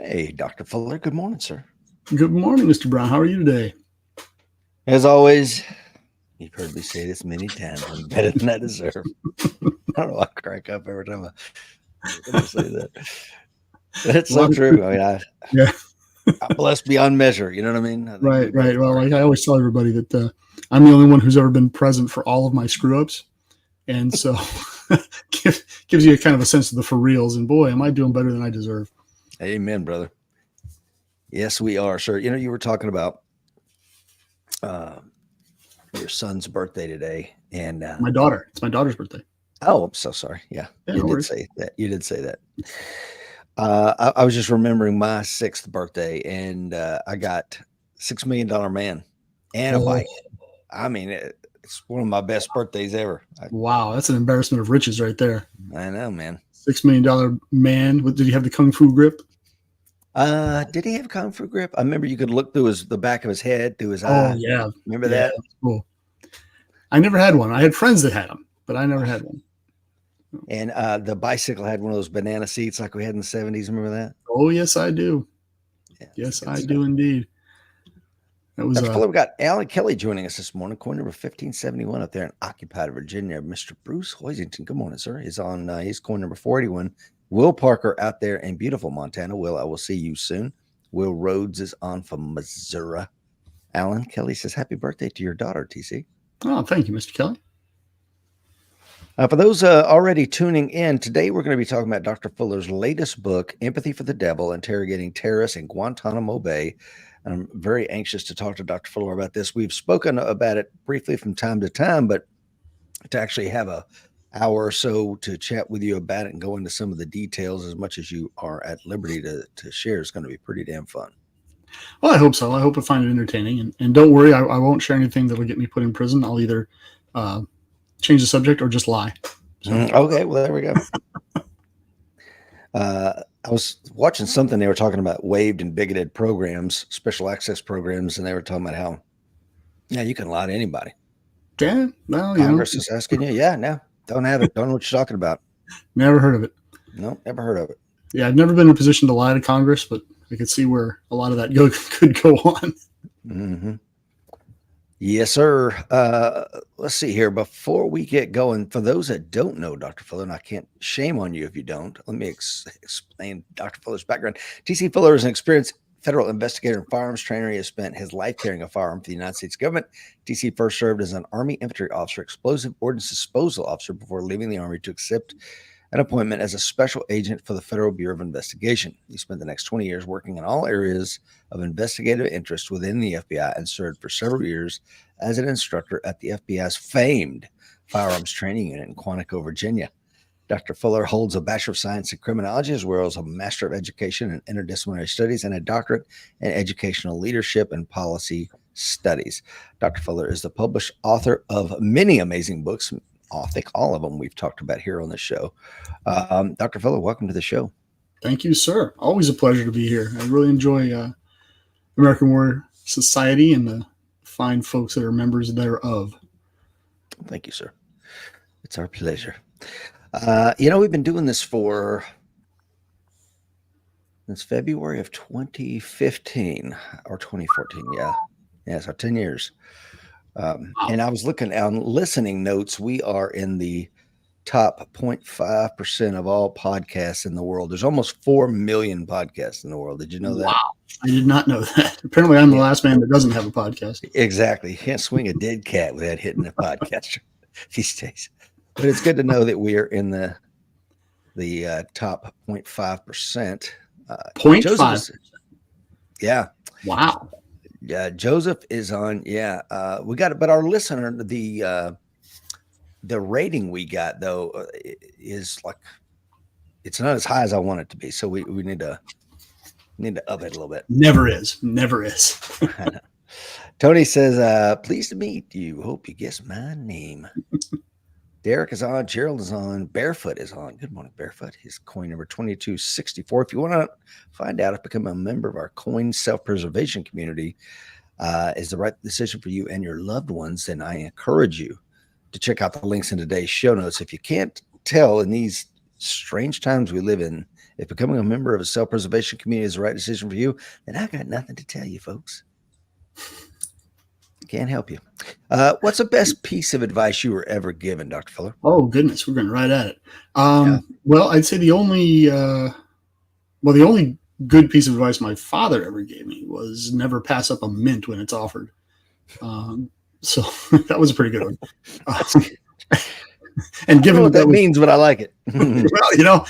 Hey, Dr. Fuller. Good morning, sir. Good morning, Mr. Brown. How are you today? As always, you've heard me say this many times. I'm better than I deserve. I don't know. I crack up every time I say that. That's A so lot of true. I mean, yeah, I'm blessed beyond measure. You know what I mean? I think we right, both right. Well, are. like I always tell everybody that I'm the only one who's ever been present for all of my screw ups, and so gives you a kind of a sense of the for reals. And boy, am I doing better than I deserve. Amen, brother. Yes, we are, sir. You know, you were talking about uh, your son's birthday today, and My daughter. It's my daughter's birthday. oh, I'm so sorry. Yeah, Yeah, you no did worries. say that. You did say that. I was just remembering my sixth birthday, and I got $6 million man and a Oh, bike. I mean, it's one of my best birthdays ever. wow, that's an embarrassment of riches right there. I know, man. $6 million man. Did he have the kung fu grip? Did he have kung fu grip? I remember you could look through the back of his head, through his Oh eye. yeah, Remember yeah. that? Cool. I never had one. I had friends that had them, but I never had one. And the bicycle had one of those banana seats like we had in the 70s. Remember that? Oh yes, I do. Yeah, it's Yes, good I stuff. do indeed. That was Dr. Fuller, we got Alan Kelly joining us this morning, coin number 1571 up there in occupied Virginia. Mr. Bruce Hoisington, good morning, sir. He's on he's coin number 481. Will Parker out there in beautiful Montana. Will, I will see you soon. Will Rhodes is on from Missouri. Alan Kelly says, happy birthday to your daughter, TC. Oh, thank you, Mr. Kelly. For those already tuning in, today we're going to be talking about Dr. Fuller's latest book, Empathy for the Devil, Interrogating Terrorists in Guantanamo Bay. I'm very anxious to talk to Dr. Fuller about this. We've spoken about it briefly from time to time, but to actually have a hour or so to chat with you about it and go into some of the details as much as you are at liberty to share is going to be pretty damn fun. Well, I hope so. I hope I find it entertaining. And don't worry, I won't share anything that'll get me put in prison. I'll either uh, change the subject or just lie. So, Okay, well, there we go. I was watching something. They were talking about waived and bigoted programs, special access programs, and they were talking about how, yeah, you can lie to anybody. yeah, well, Congress is asking you, yeah, no, don't have it. Don't know what you're talking about. never heard of it. No, never heard of it. Yeah, I've never been in a position to lie to Congress, but I could see where a lot of that could go on. Mm-hmm. Yes, sir. Let's see here. Before we get going, for those that don't know Dr. Fuller, and I can't shame on you if you don't, let me explain Dr. Fuller's background. T.C. Fuller is an experienced federal investigator and firearms trainer. He has spent his life carrying a firearm for the United States government. T.C. first served as an Army Infantry officer, explosive ordnance disposal officer before leaving the Army to accept an appointment as a special agent for the Federal Bureau of Investigation. He spent the next 20 years working in all areas of investigative interest within the FBI and served for several years as an instructor at the FBI's famed Firearms Training Unit in Quantico, Virginia. Dr. Fuller holds a Bachelor of Science in Criminology as well as a Master of Education in Interdisciplinary Studies and a Doctorate in Educational Leadership and Policy Studies. Dr. Fuller is the published author of many amazing books. I think all of them we've talked about here on the show. Dr. Fuller, welcome to the show. Thank you, sir. Always a pleasure to be here. I really enjoy American War Society and the fine folks that are members thereof. Thank you, sir. It's our pleasure. We've been doing this since February of 2015 or 2014. Yeah, so 10 years. And I was looking on listening notes. We are in the top 0.5% of all podcasts in the world. There's almost 4 million podcasts in the world. Did you know that? Wow. I did not know that. Apparently, I'm the Yeah. last man that doesn't have a podcast. Exactly. You can't swing a dead cat without hitting a podcast these days. But it's good to know that we are in the top 0.5%. 0.5. Yeah. Wow. Yeah. Joseph is on. Yeah. We got it. But our listener, the rating we got though is like, it's not as high as I want it to be. So we need to up it a little bit. Never is. Never is. Tony says, pleased to meet you. Hope you guess my name. Derek is on. Gerald is on. Barefoot is on. Good morning, Barefoot. His coin number 2264. If you want to find out if becoming a member of our coin self-preservation community is the right decision for you and your loved ones, then I encourage you to check out the links in today's show notes. If you can't tell in these strange times we live in If becoming a member of a self-preservation community is the right decision for you, then I got nothing to tell you, folks. Can't help you. What's the best piece of advice you were ever given, Dr. Fuller? Oh goodness, we're going right at it. Yeah. Well, I'd say the only good piece of advice my father ever gave me was never pass up a mint when it's offered. So that was a pretty good one. And given what that means, but I like it. Well,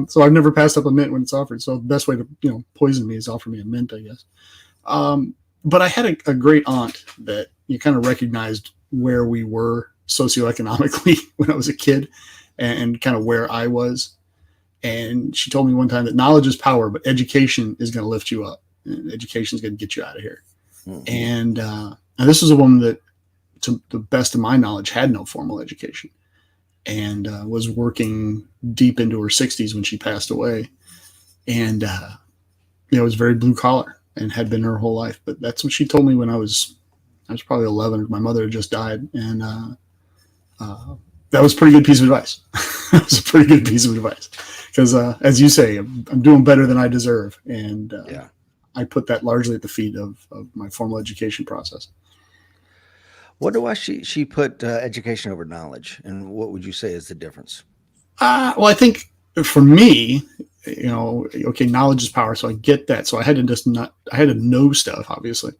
so I've never passed up a mint when it's offered. So the best way to poison me is offer me a mint, I guess. But I had a great aunt that you kind of recognized where we were socioeconomically when I was a kid and kind of where I was. And she told me one time that knowledge is power, but education is going to lift you up. And education is going to get you out of here. Mm-hmm. And this was a woman that, to the best of my knowledge, had no formal education and was working deep into her 60s when she passed away. And it was very blue collar and had been her whole life. But that's what she told me when I was probably 11. My mother had just died. And that was a pretty good piece of advice. That was a pretty good piece of advice. Because as you say, I'm doing better than I deserve. And I put that largely at the feet of my formal education process. Wonder why she put education over knowledge, and what would you say is the difference? Well, I think for me, knowledge is power, so I get that. So I had to know stuff, obviously,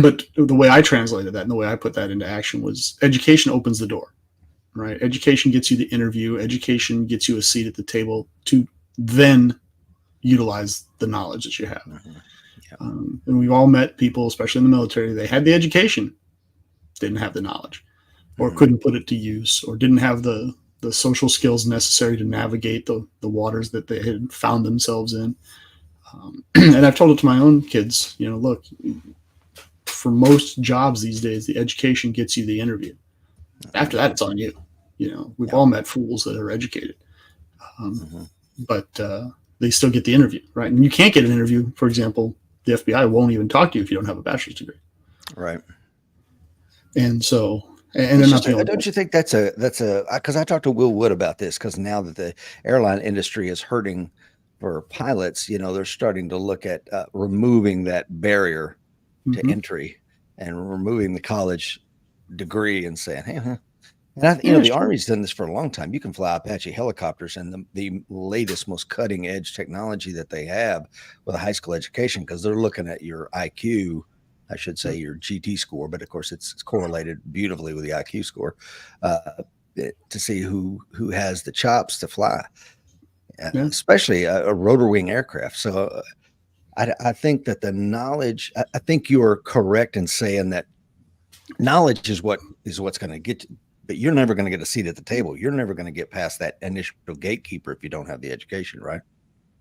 but the way I translated that and the way I put that into action was education opens the door, right? Education gets you the interview. Education gets you a seat at the table to then utilize the knowledge that you have. Mm-hmm. Yeah. And we've all met people, especially in the military. They had the education, didn't have the knowledge, or couldn't put it to use, or didn't have the social skills necessary to navigate the waters that they had found themselves in. And I've told it to my own kids, look, for most jobs these days, the education gets you the interview. After that, it's on you. We've all met fools that are educated, but they still get the interview, right? And you can't get an interview. For example, the FBI won't even talk to you if you don't have a bachelor's degree. Right. And so, and they're not the only don't you think that's because I talked to Will Wood about this, because now that the airline industry is hurting for pilots, they're starting to look at removing that barrier to entry and removing the college degree and saying, hey, and the Army's done this for a long time. You can fly Apache helicopters and the latest, most cutting edge technology that they have with a high school education, because they're looking at your IQ. I should say your GT score, but of course it's correlated beautifully with the IQ score to see who has the chops to fly, especially a rotor wing aircraft. So I think that the knowledge, I think you're correct in saying that knowledge is what's going to get you, but you're never going to get a seat at the table. You're never going to get past that initial gatekeeper if you don't have the education, right?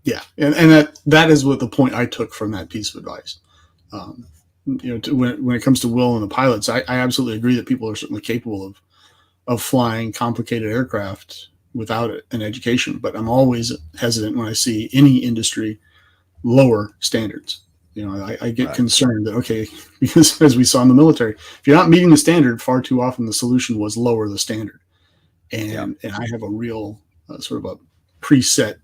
Yeah, and that is what the point I took from that piece of advice. When it comes to Will and the pilots, I absolutely agree that people are certainly capable of flying complicated aircraft without an education. But I'm always hesitant when I see any industry lower standards. I get concerned that, okay, because as we saw in the military, if you're not meeting the standard, far too often the solution was lower the standard. And I have a real sort of a preset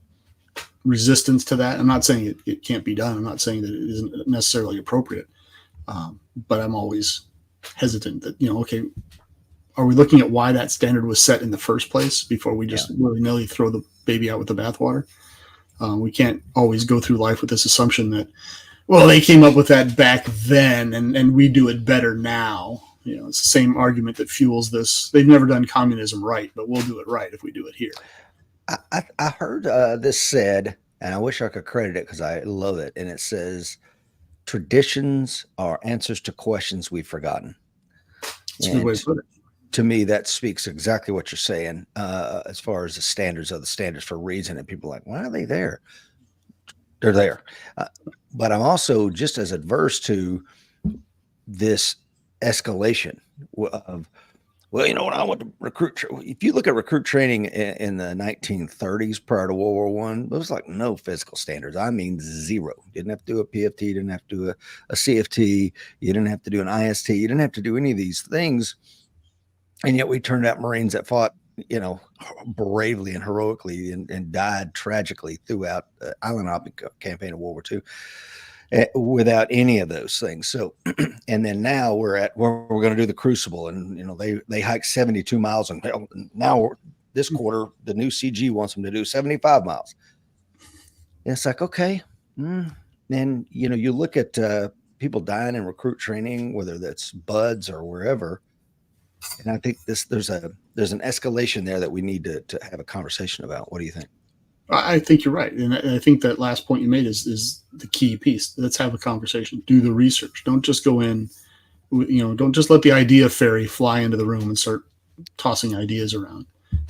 resistance to that. I'm not saying it can't be done. I'm not saying that it isn't necessarily appropriate. But I'm always hesitant that, okay, are we looking at why that standard was set in the first place before we just willy-nilly throw the baby out with the bathwater? We can't always go through life with this assumption that, well, they came up with that back then and we do it better now. It's the same argument that fuels this. They've never done communism right, but we'll do it right if we do it here. I heard this said, and I wish I could credit it because I love it. And it says, traditions are answers to questions we've forgotten. That's a good way to put it. To me, that speaks exactly what you're saying as far as the standards for a reason. And people are like, why are they there? They're there. But I'm also just as adverse to this escalation of, well, when I went to recruit, if you look at recruit training in the 1930s prior to World War I, it was like no physical standards. I mean, zero. You didn't have to do a PFT, you didn't have to do a CFT, you didn't have to do an IST, you didn't have to do any of these things. And yet we turned out Marines that fought you know, bravely and heroically and died tragically throughout the Island Hopping campaign of World War II without any of those things. So, and then now we're at where we're going to do the Crucible, and you know they hike 72 miles, and now this quarter the new CG wants them to do 75 miles. And it's like, okay, and you know, you look at people dying in recruit training, whether that's buds or wherever. And I think there's an escalation there that we need to have a conversation about. What do you think? I think you're right, and I think that last point you made is the key piece. Let's have a conversation. Do the research. Don't just go in. You know, don't just let the idea fairy fly into the room and start tossing ideas around.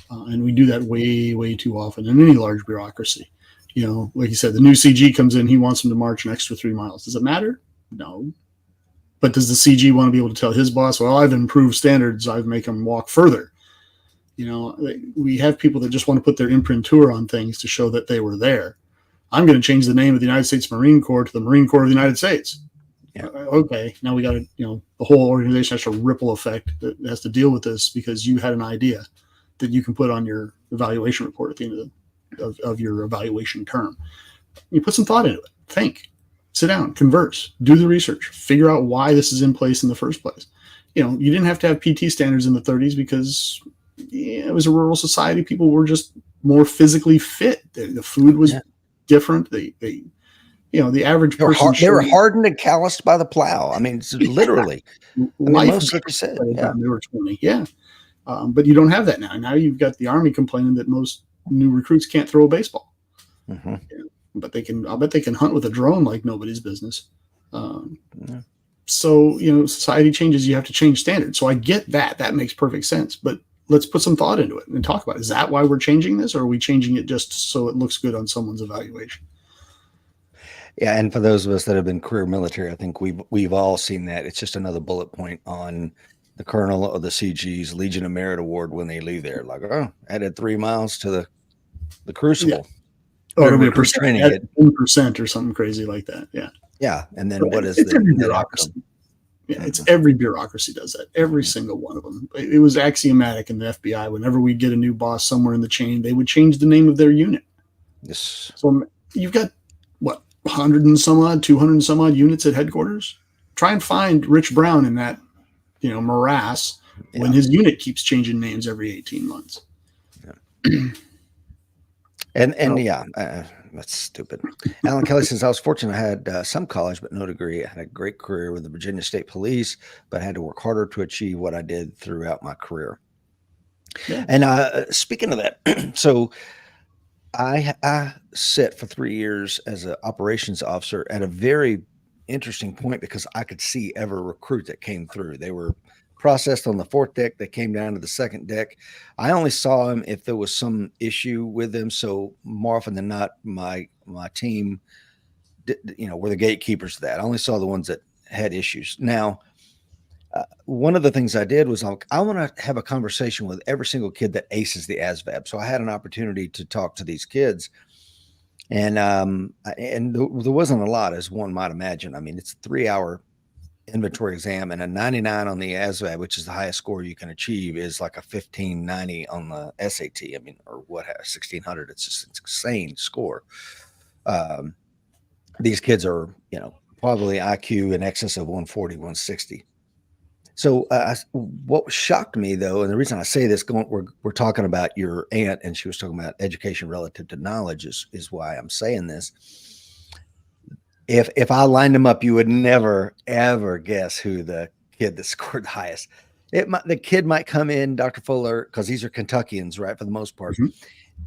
And we do that way too often in any large bureaucracy. You know, like you said, the new CG comes in. He wants them to march an extra 3 miles. Does it matter? No. But does the CG want to be able to tell his boss, well, I've improved standards, I've make them walk further? You know, we have people that just want to put their imprimatur on things to show that they were there. I'm going to change the name of the United States Marine Corps to the Marine Corps of the United States. Yeah. Okay, now we got to, you know, the whole organization has a ripple effect that has to deal with this because you had an idea that you can put on your evaluation report at the end of your evaluation term. You put some thought into it. Think. Sit down, converse, do the research, figure out why this is in place in the first place. You know, you didn't have to have PT standards in the 30s because it was a rural society. People were just more physically fit. The food was different. They you know, the average person. They were hardened and calloused by the plow. I mean, literally. Most of it said, they were 20. Yeah. But you don't have that now. Now you've got the Army complaining that most new recruits can't throw a baseball. Mm-hmm. Yeah. But they can. I'll bet they can hunt with a drone like nobody's business. So you know, society changes. You have to change standards. So I get that. That makes perfect sense. But let's put some thought into it and talk about it. Is that why we're changing this, or are we changing it just so it looks good on someone's evaluation? Yeah, and for those of us that have been career military, I think we've all seen that. It's just another bullet point on the colonel of the CG's Legion of Merit Award when they leave there. Like, oh, added 3 miles to the Crucible. Yeah. Oh, it'll be a percent, 10% or something crazy like that. Yeah. Yeah. And then what is the bureaucracy? Yeah, it's every bureaucracy does that. Every single one of them. It was axiomatic in the FBI. Whenever we get a new boss somewhere in the chain, they would change the name of their unit. Yes. So you've got, 100 and some odd, 200 and some odd units at headquarters? Try and find Rich Brown in that, morass when his unit keeps changing names every 18 months. Yeah. That's stupid. Alan Kelly says, I was fortunate I had some college, but no degree. I had a great career with the Virginia State Police, but I had to work harder to achieve what I did throughout my career. Yeah. And speaking of that, so I sit for 3 years as an operations officer at a very interesting point because I could see every recruit that came through. They were processed on the 4th deck. They came down to the 2nd deck. I only saw them if there was some issue with them. So more often than not, my team, were the gatekeepers of that. I only saw the ones that had issues. Now, one of the things I did was I want to have a conversation with every single kid that aces the ASVAB. So I had an opportunity to talk to these kids, and there wasn't a lot, as one might imagine. I mean, it's a 3-hour inventory exam, and a 99 on the ASVAB, which is the highest score you can achieve, is like a 1590 on the SAT. I mean, or 1600. It's just an insane score. These kids are, probably IQ in excess of 140, 160. So what shocked me, though, and the reason I say this, we're talking about your aunt, and she was talking about education relative to knowledge is why I'm saying this. If I lined them up, you would never, ever guess who the kid that scored the highest. The kid might come in, Dr. Fuller, because these are Kentuckians, right, for the most part,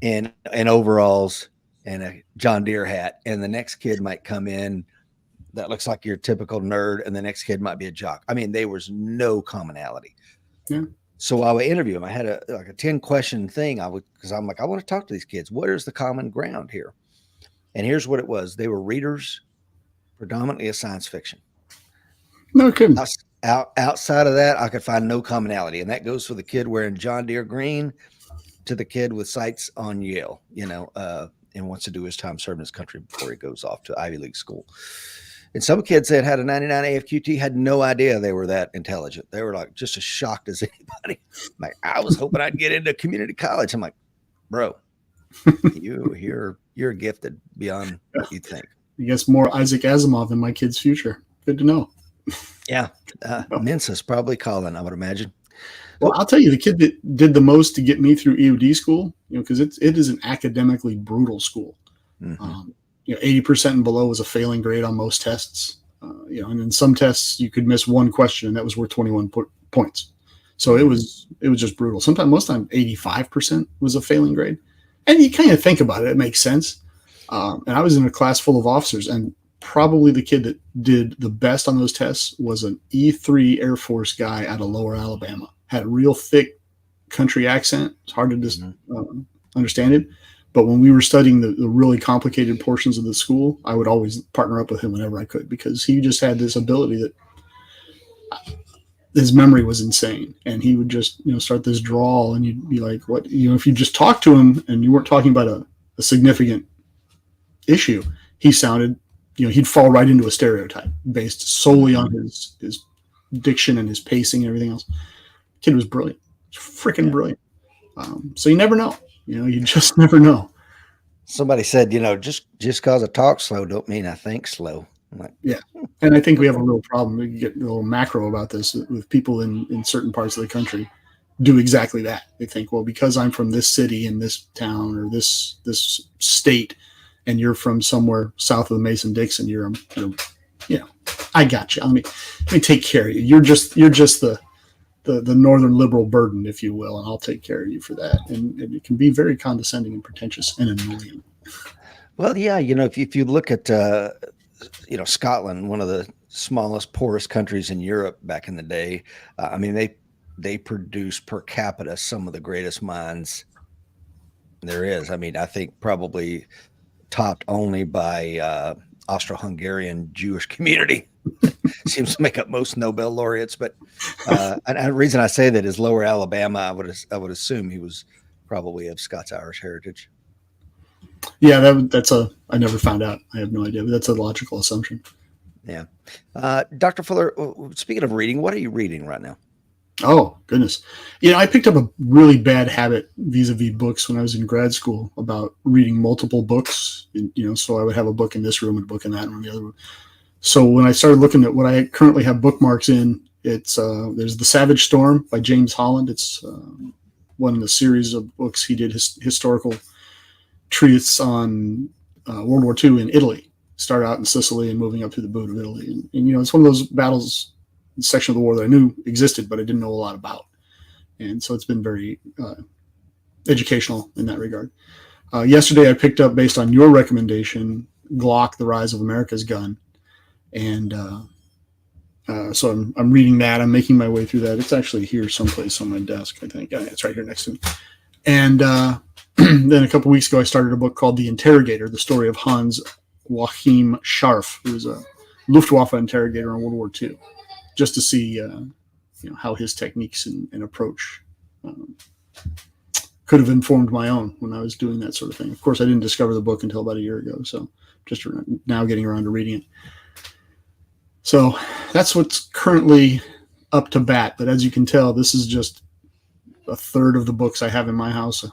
in overalls and a John Deere hat. And the next kid might come in that looks like your typical nerd, and the next kid might be a jock. I mean, there was no commonality. Yeah. So I would interview him. I had a 10-question thing. Because I'm like, I want to talk to these kids. What is the common ground here? And here's what it was. They were readers, predominantly of science fiction. No kidding. Outside of that, I could find no commonality. And that goes for the kid wearing John Deere green to the kid with sights on Yale, and wants to do his time serving his country before he goes off to Ivy League school. And some kids that had a 99 AFQT had no idea they were that intelligent. They were like just as shocked as anybody. Like, I was hoping I'd get into community college. I'm like, bro, you're gifted beyond what you think. I guess more Isaac Asimov in my kid's future. Good to know. Yeah. Mensa's probably calling, I would imagine. Well, I'll tell you, the kid that did the most to get me through EOD school, because it is an academically brutal school. 80% and below was a failing grade on most tests. And in some tests you could miss one question and that was worth 21 points. So it was just brutal. Most time 85% was a failing grade. And you kind of think about it, it makes sense. And I was in a class full of officers, and probably the kid that did the best on those tests was an E3 Air Force guy out of Lower Alabama. Had a real thick country accent. It's hard to understand it. But when we were studying the really complicated portions of the school, I would always partner up with him whenever I could, because he just had this ability that his memory was insane. And he would just, start this drawl, and you'd be like, what, if you just talked to him and you weren't talking about a significant issue, he sounded, he'd fall right into a stereotype based solely on his diction and his pacing and everything else. Kid was brilliant, freaking brilliant. So you never know. You just never know. Somebody said, just because I talk slow don't mean I think slow. I'm like, yeah. And I think we have a real problem. We get a little macro about this with people in certain parts of the country do exactly that. They think, well, because I'm from this city and this town or this state, and you're from somewhere south of the Mason-Dixon, you're I got you. Let me take care of you. You're just the northern liberal burden, if you will, and I'll take care of you for that. And it can be very condescending and pretentious and annoying. Well, yeah, if you look at Scotland, one of the smallest, poorest countries in Europe back in the day, they produce per capita some of the greatest minds there is. I think probably topped only by Austro-Hungarian Jewish community. Seems to make up most Nobel laureates, but and the reason I say that is Lower Alabama. I would assume he was probably of Scots-Irish heritage. Yeah, I never found out. I have no idea, but that's a logical assumption. Yeah, Dr. Fuller. Speaking of reading, what are you reading right now? Oh goodness, I picked up a really bad habit vis-a-vis books when I was in grad school about reading multiple books. So I would have a book in this room and a book in that room, the other room. So when I started looking at what I currently have bookmarks in, it's there's The Savage Storm by James Holland. It's one in the series of books he did, historical treatise on World War II in Italy. Started out in Sicily and moving up through the boot of Italy. And it's one of those battles, section of the war that I knew existed, but I didn't know a lot about. And so it's been very educational in that regard. Yesterday I picked up, based on your recommendation, Glock, The Rise of America's Gun. And so I'm reading that. I'm making my way through that. It's actually here someplace on my desk, I think. It's right here next to me. And then a couple weeks ago, I started a book called The Interrogator, the story of Hans Joachim Scharf, who was a Luftwaffe interrogator in World War II, just to see how his techniques and approach could have informed my own when I was doing that sort of thing. Of course, I didn't discover the book until about a year ago, so just now getting around to reading it. So that's what's currently up to bat. But as you can tell, this is just a third of the books I have in my house.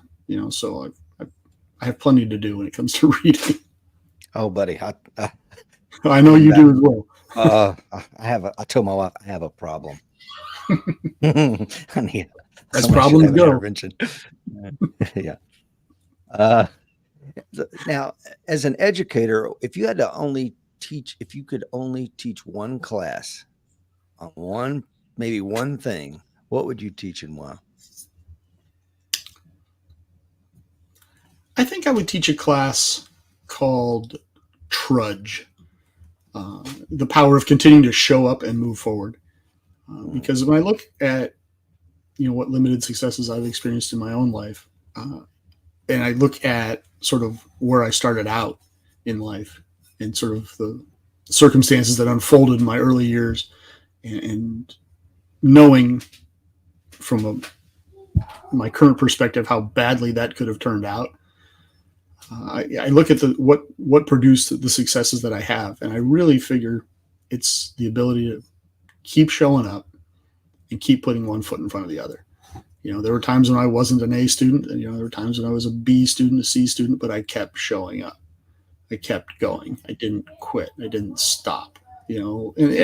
So I have plenty to do when it comes to reading. Oh, buddy, I know you do as well. I told my wife I have a problem. As problems go. Yeah. Now, as an educator, if you could only teach one class on maybe one thing, what would you teach and why? I think I would teach a class called Trudge, the power of continuing to show up and move forward. Because when I look at what limited successes I've experienced in my own life, and I look at sort of where I started out in life and sort of the circumstances that unfolded in my early years, and knowing from my current perspective how badly that could have turned out, I look at what produced the successes that I have, and I really figure It's the ability to keep showing up and keep putting one foot in front of the other. There were times when I wasn't an A student, and there were times when I was a B student, a C student, but I kept showing up. I kept going. I didn't quit. I didn't stop. And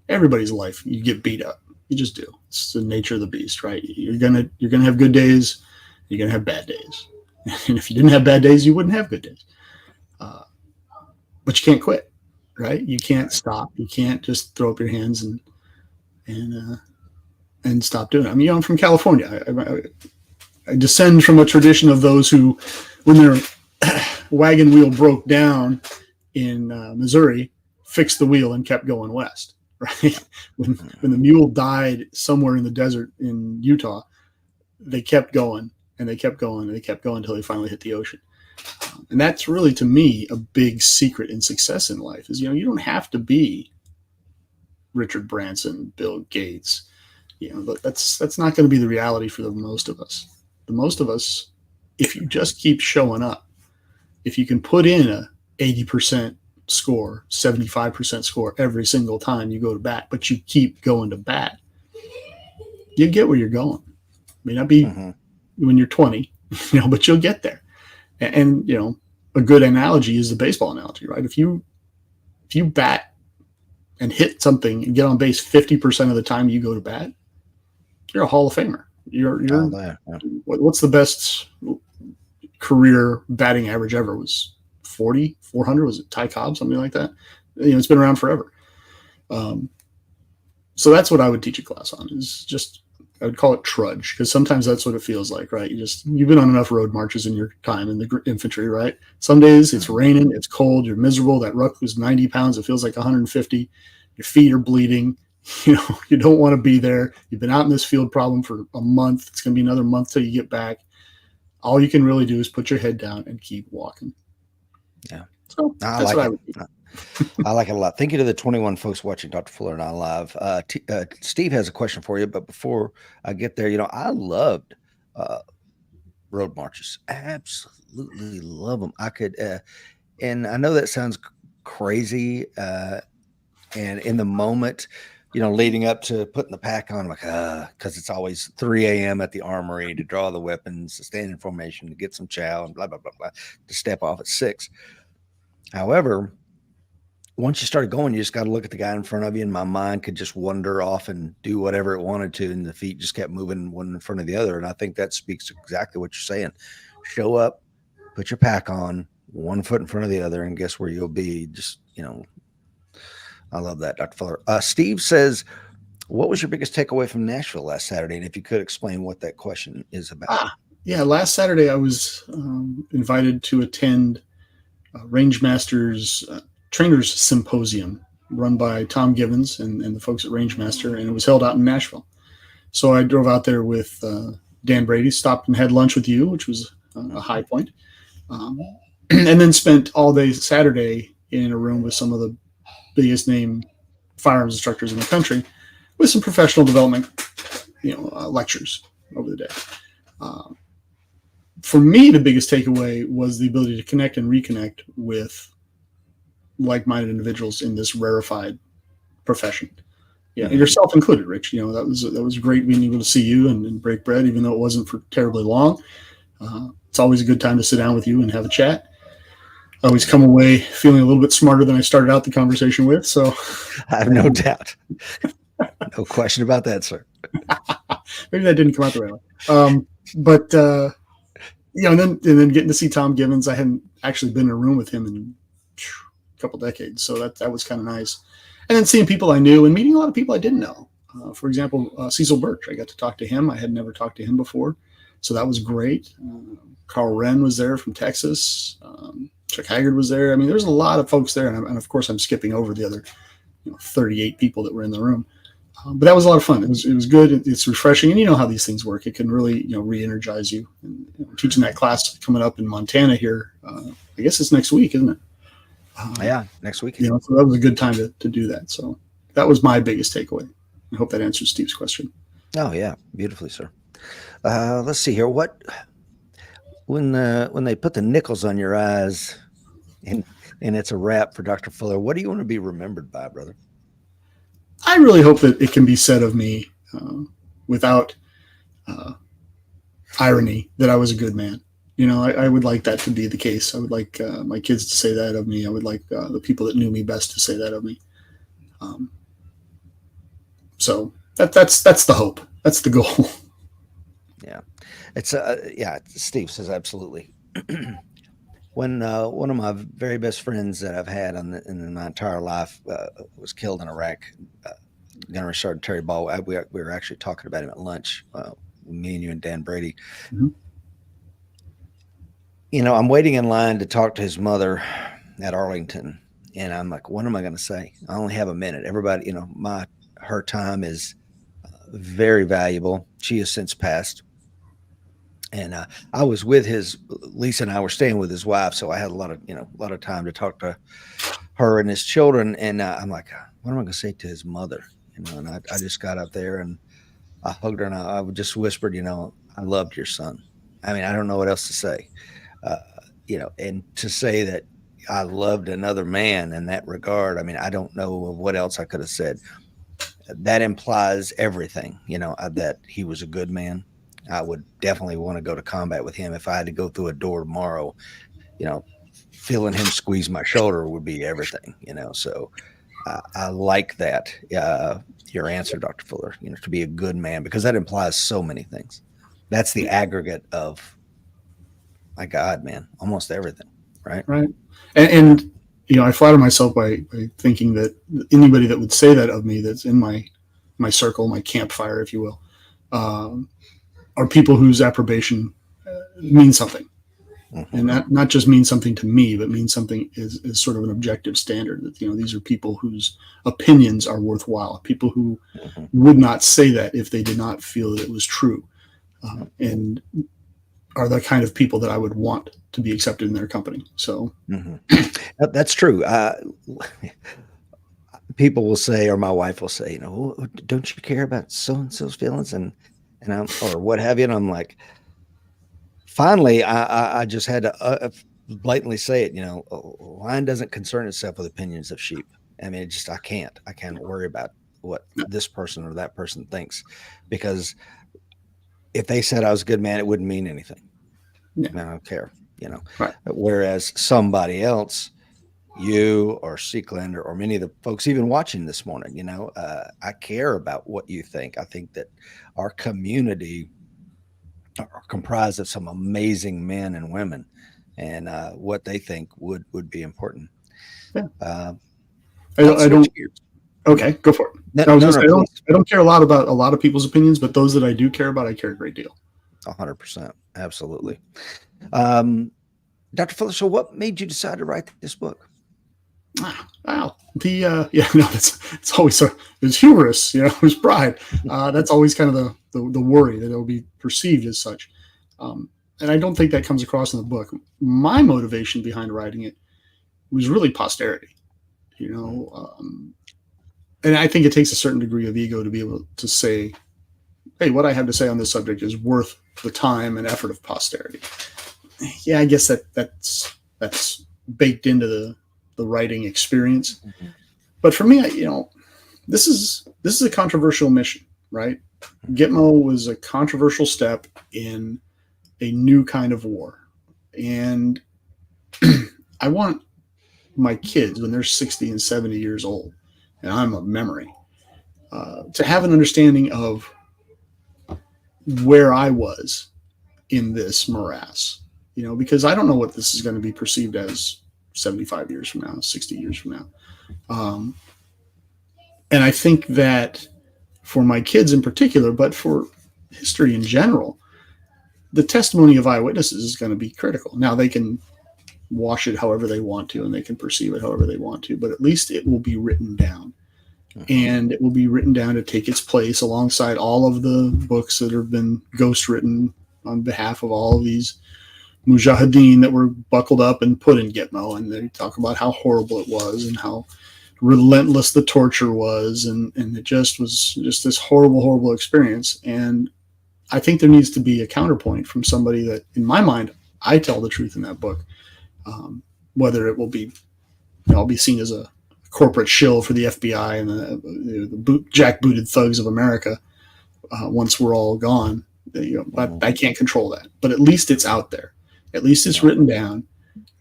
everybody's life, you get beat up. You just do. It's the nature of the beast, right? You're gonna have good days. You're gonna have bad days. And if you didn't have bad days, you wouldn't have good days. But you can't quit, right? You can't stop. You can't just throw up your hands and stop doing it. I mean, I'm from California. I descend from a tradition of those who, when their wagon wheel broke down in Missouri, fixed the wheel and kept going west. Right? When the mule died somewhere in the desert in Utah, they kept going and they kept going and they kept going until they finally hit the ocean. And that's really, to me, a big secret in success in life is, you don't have to be Richard Branson, Bill Gates. That's not going to be the reality for the most of us. The most of us, if you just keep showing up, if you can put in a 80% score, 75% score every single time you go to bat, but you keep going to bat, you get where you're going. May not be when you're 20, but you'll get there. And a good analogy is the baseball analogy, right? If you bat and hit something and get on base 50% of the time you go to bat, you're a Hall of Famer. What's the best career batting average ever? Was 40, 400? Was it Ty Cobb, something like that? It's been around forever. So that's what I would teach a class on, is just, I would call it trudge, because sometimes that's what it feels like, right? You've been on enough road marches in your time in the infantry, right? Some days it's raining, it's cold, you're miserable. That ruck was 90 pounds. It feels like 150. Your feet are bleeding. You don't want to be there. You've been out in this field problem for a month. It's going to be another month till you get back. All you can really do is put your head down and keep walking. Yeah. So that's what I would do. I like it a lot. Thank you to the 21 folks watching Dr. Fuller and I live. Steve has a question for you, but before I get there, I loved road marches. Absolutely love them. I could, and I know that sounds crazy. And in the moment, leading up to putting the pack on, I'm like, because it's always 3 a.m. at the armory to draw the weapons, to stand in formation, to get some chow, and blah, blah, blah, blah, to step off at 6. However, once you started going, you just got to look at the guy in front of you, and my mind could just wander off and do whatever it wanted to, and the feet just kept moving one in front of the other. And I think that speaks to exactly what you're saying. Show up, put your pack on, one foot in front of the other, and guess where you'll be. Just, I love that, Dr. Fuller. Steve says, what was your biggest takeaway from Nashville last Saturday? And if you could explain what that question is about. Yeah, last Saturday I was invited to attend Rangemasters Trainers Symposium run by Tom Givens and the folks at Rangemaster, and it was held out in Nashville. So I drove out there with Dan Brady, stopped and had lunch with you, which was a high point, and then spent all day Saturday in a room with some of the biggest name firearms instructors in the country with some professional development, lectures over the day. For me, the biggest takeaway was the ability to connect and reconnect with like-minded individuals in this rarefied profession. Yeah, yourself included, Rich. That was great being able to see you and break bread, even though it wasn't for terribly long. It's always a good time to sit down with you and have a chat. I always come away feeling a little bit smarter than I started out the conversation with. So I have no doubt. No question about that, sir. Maybe that didn't come out the right way. And then getting to see Tom Givens, I hadn't actually been in a room with him in a couple decades. So that was kind of nice. And then seeing people I knew and meeting a lot of people I didn't know. For example, Cecil Birch, I got to talk to him. I had never talked to him before. So that was great. Carl Wren was there from Texas. Chuck Haggard was there. I mean, there's a lot of folks there. And of course, I'm skipping over the other 38 people that were in the room. But that was a lot of fun. It was good. It's refreshing. And you know how these things work. It can really, re-energize you. And, teaching that class coming up in Montana here, I guess it's next week, isn't it? Yeah, next week. So that was a good time to do that. So that was my biggest takeaway. I hope that answers Steve's question. Oh, yeah. Beautifully, sir. Let's see here. When they put the nickels on your eyes And it's a wrap for Dr. Fuller. What do you want to be remembered by, brother? I really hope that it can be said of me without irony that I was a good man. I would like that to be the case. I would like my kids to say that of me. I would like the people that knew me best to say that of me. So that's the hope. That's the goal. Yeah, it's yeah. Steve says absolutely. When one of my very best friends that I've had in my entire life was killed in Iraq, Gunnery Sergeant Terry Ball. We were actually talking about him at lunch. Me and you and Dan Brady. Mm-hmm. I'm waiting in line to talk to his mother at Arlington, and I'm like, what am I going to say? I only have a minute. Everybody, her time is very valuable. She has since passed. And I was with Lisa and I were staying with his wife. So I had a lot of time to talk to her and his children. And I'm like, what am I going to say to his mother? And I just got up there and I hugged her and I just whispered, I loved your son. I mean, I don't know what else to say, and to say that I loved another man in that regard. I mean, I don't know what else I could have said. That implies everything, that he was a good man. I would definitely want to go to combat with him. If I had to go through a door tomorrow, feeling him squeeze my shoulder would be everything, So I like that. Your answer, Dr. Fuller, to be a good man, because that implies so many things. That's the aggregate of, my God, man, almost everything. Right. Right. And I flatter myself by thinking that anybody that would say that of me, that's in my circle, my campfire, if you will, are people whose approbation means something. Mm-hmm. And not just means something to me, but means something is sort of an objective standard that, these are people whose opinions are worthwhile, people who mm-hmm. would not say that if they did not feel that it was true, and are the kind of people that I would want to be accepted in their company. So mm-hmm. That's true. People will say, or my wife will say, don't you care about so-and-so's feelings? And I'm, or what have you. And I'm like, finally, I just had to blatantly say it, lion doesn't concern itself with opinions of sheep. I mean, I can't worry about what this person or that person thinks, because if they said I was a good man, it wouldn't mean anything. Yeah. I don't care, right. Whereas somebody else, you or Seekland or many of the folks even watching this morning, I care about what you think. I think that our community are comprised of some amazing men and women, and what they think would be important. Yeah. I don't. Okay, go for it. I don't care a lot about a lot of people's opinions, but those that I do care about, I care a great deal. 100%. Absolutely. Dr. Fuller, so what made you decide to write this book? Wow. It's always there's hubris, there's pride. That's always kind of the worry that it'll be perceived as such. And I don't think that comes across in the book. My motivation behind writing it was really posterity, and I think it takes a certain degree of ego to be able to say, hey, what I have to say on this subject is worth the time and effort of posterity. Yeah, I guess that's baked into the writing experience. Mm-hmm. But for me, this is a controversial mission, right? Gitmo was a controversial step in a new kind of war. And I want my kids, when they're 60 and 70 years old, and I'm a memory, to have an understanding of where I was in this morass, because I don't know what this is going to be perceived as 75 years from now, 60 years from now. And I think that for my kids in particular, but for history in general, the testimony of eyewitnesses is going to be critical. Now they can wash it however they want to, and they can perceive it however they want to, but at least it will be written down. Mm-hmm. And it will be written down to take its place alongside all of the books that have been ghost written on behalf of all of these mujahideen that were buckled up and put in Gitmo. And they talk about how horrible it was and how relentless the torture was. And it just was just this horrible, horrible experience. And I think there needs to be a counterpoint from somebody that, in my mind, I tell the truth in that book. Whether it will be I'll be seen as a corporate shill for the FBI and the jackbooted thugs of America. Once we're all gone, I can't control that. But at least it's out there. At least it's written down.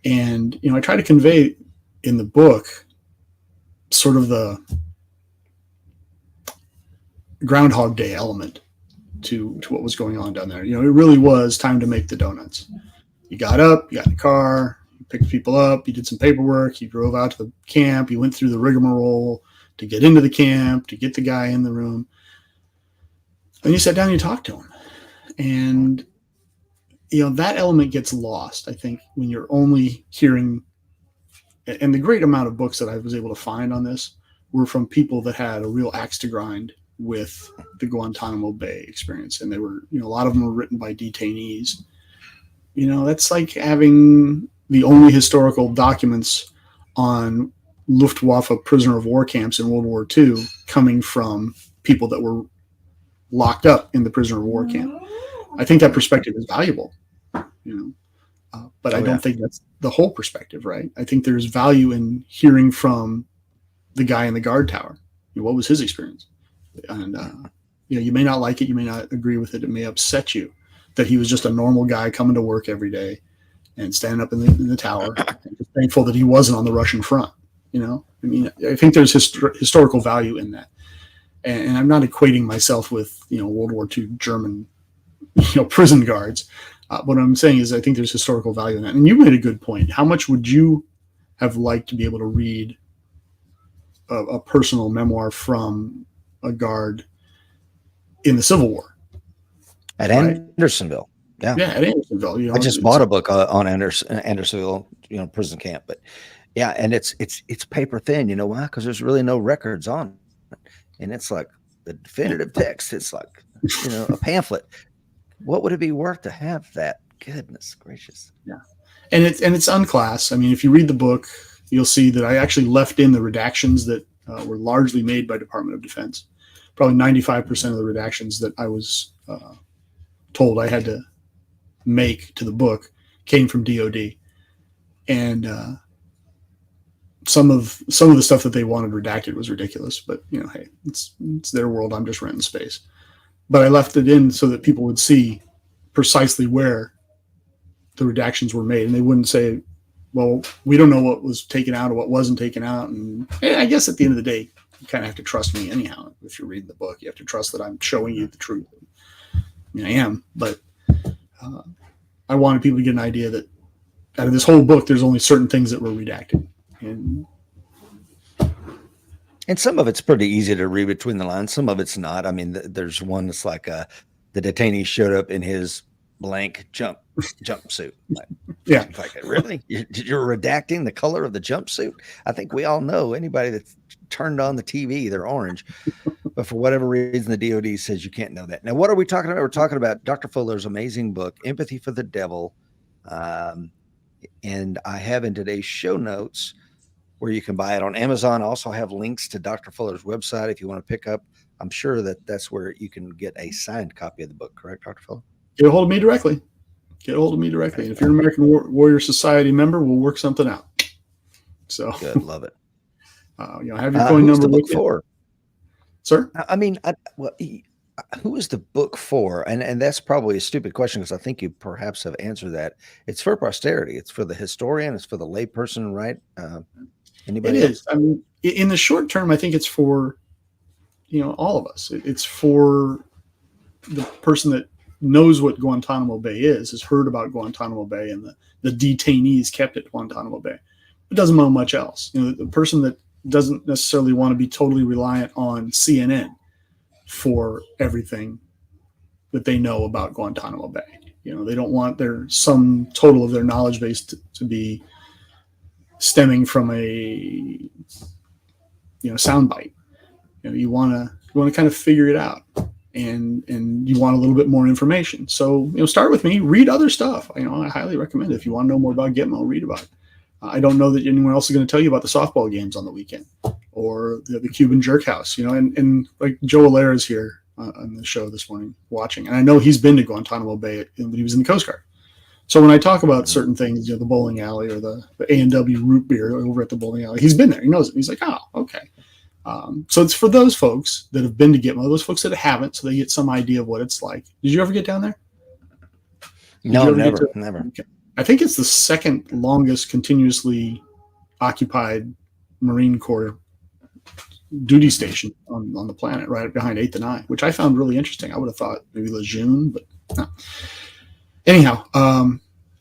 And I try to convey in the book sort of the Groundhog Day element to what was going on down there. It really was time to make the donuts. You got up, you got in the car, you picked people up, you did some paperwork, you drove out to the camp, you went through the rigmarole to get into the camp, to get the guy in the room. And you sat down and you talked to him. And, that element gets lost, I think, when you're only hearing, and the great amount of books that I was able to find on this were from people that had a real axe to grind with the Guantanamo Bay experience. And they were, a lot of them were written by detainees. That's like having the only historical documents on Luftwaffe prisoner of war camps in World War II coming from people that were locked up in the prisoner of war camp. I think that perspective is valuable, but I don't think that's the whole perspective, right? I think there's value in hearing from the guy in the guard tower. What was his experience? And, you may not like it. You may not agree with it. It may upset you that he was just a normal guy coming to work every day and standing up in the tower and just thankful that he wasn't on the Russian front. I think there's historical value in that. And I'm not equating myself with, World War II German, prison guards. What I'm saying is I think there's historical value in that. And you made a good point. How much would you have liked to be able to read a personal memoir from a guard in the Civil War? At Andersonville. Yeah, at Andersonville. I just bought a book on Andersonville, prison camp. But yeah, and it's paper thin. You know why? Because there's really no records on it. And it's like the definitive text. It's like, a pamphlet. What would it be worth to have that? Goodness gracious. Yeah. And it's unclass. I mean, if you read the book, you'll see that I actually left in the redactions that were largely made by Department of Defense. Probably 95% of the redactions that I was told I had to make to the book came from DOD. And some of the stuff that they wanted redacted was ridiculous, but hey, it's their world. I'm just renting space. But I left it in so that people would see precisely where the redactions were made, and they wouldn't say, well, we don't know what was taken out or what wasn't taken out. And I guess at the end of the day, you kind of have to trust me anyhow. If you're reading the book, you have to trust that I'm showing you the truth. I am, but I wanted people to get an idea that out of this whole book, there's only certain things that were redacted. And some of it's pretty easy to read between the lines. Some of it's not. I mean, there's one that's like the detainee showed up in his blank jumpsuit. Yeah. Like, really? You're redacting the color of the jumpsuit? I think we all know anybody that's turned on the TV, they're orange. But for whatever reason, the DOD says you can't know that. Now, what are we talking about? We're talking about Dr. Fuller's amazing book, Empathy for the Devil. And I have in today's show notes where you can buy it on Amazon. I also have links to Dr. Fuller's website if you want to pick up. I'm sure that's where you can get a signed copy of the book, correct, Dr. Fuller? Get a hold of me directly. And if you're an American Warrior Society member, we'll work something out. So good, love it. Have your phone number with you, for? Sir? I mean, who is the book for? And that's probably a stupid question because I think you perhaps have answered that. It's for posterity. It's for the historian. It's for the layperson, right? Anybody it else? Is. I mean, in the short term, I think it's for, all of us. It's for the person that knows what Guantanamo Bay is, has heard about Guantanamo Bay and the detainees kept at Guantanamo Bay. It doesn't know much else. The person that doesn't necessarily want to be totally reliant on CNN for everything that they know about Guantanamo Bay. They don't want their sum total of their knowledge base to be stemming from a soundbite. You want to kind of figure it out, and you want a little bit more information. So start with me, read other stuff. I highly recommend it. If you want to know more about Gitmo, read about it. I don't know that anyone else is going to tell you about the softball games on the weekend or the Cuban jerk house, and like Joe Allaire is here on the show this morning watching. And I know he's been to Guantanamo Bay when he was in the Coast Guard. So when I talk about certain things, the bowling alley or the A&W root beer over at the bowling alley, he's been there. He knows it. He's like, oh, okay. So it's for those folks that have been to Gitmo, those folks that haven't, so they get some idea of what it's like. Did you ever get down there? No, never, never. Okay. I think it's the second longest continuously occupied Marine Corps duty station on the planet, right behind 8th and I, which I found really interesting. I would have thought maybe Lejeune, but no. Anyhow,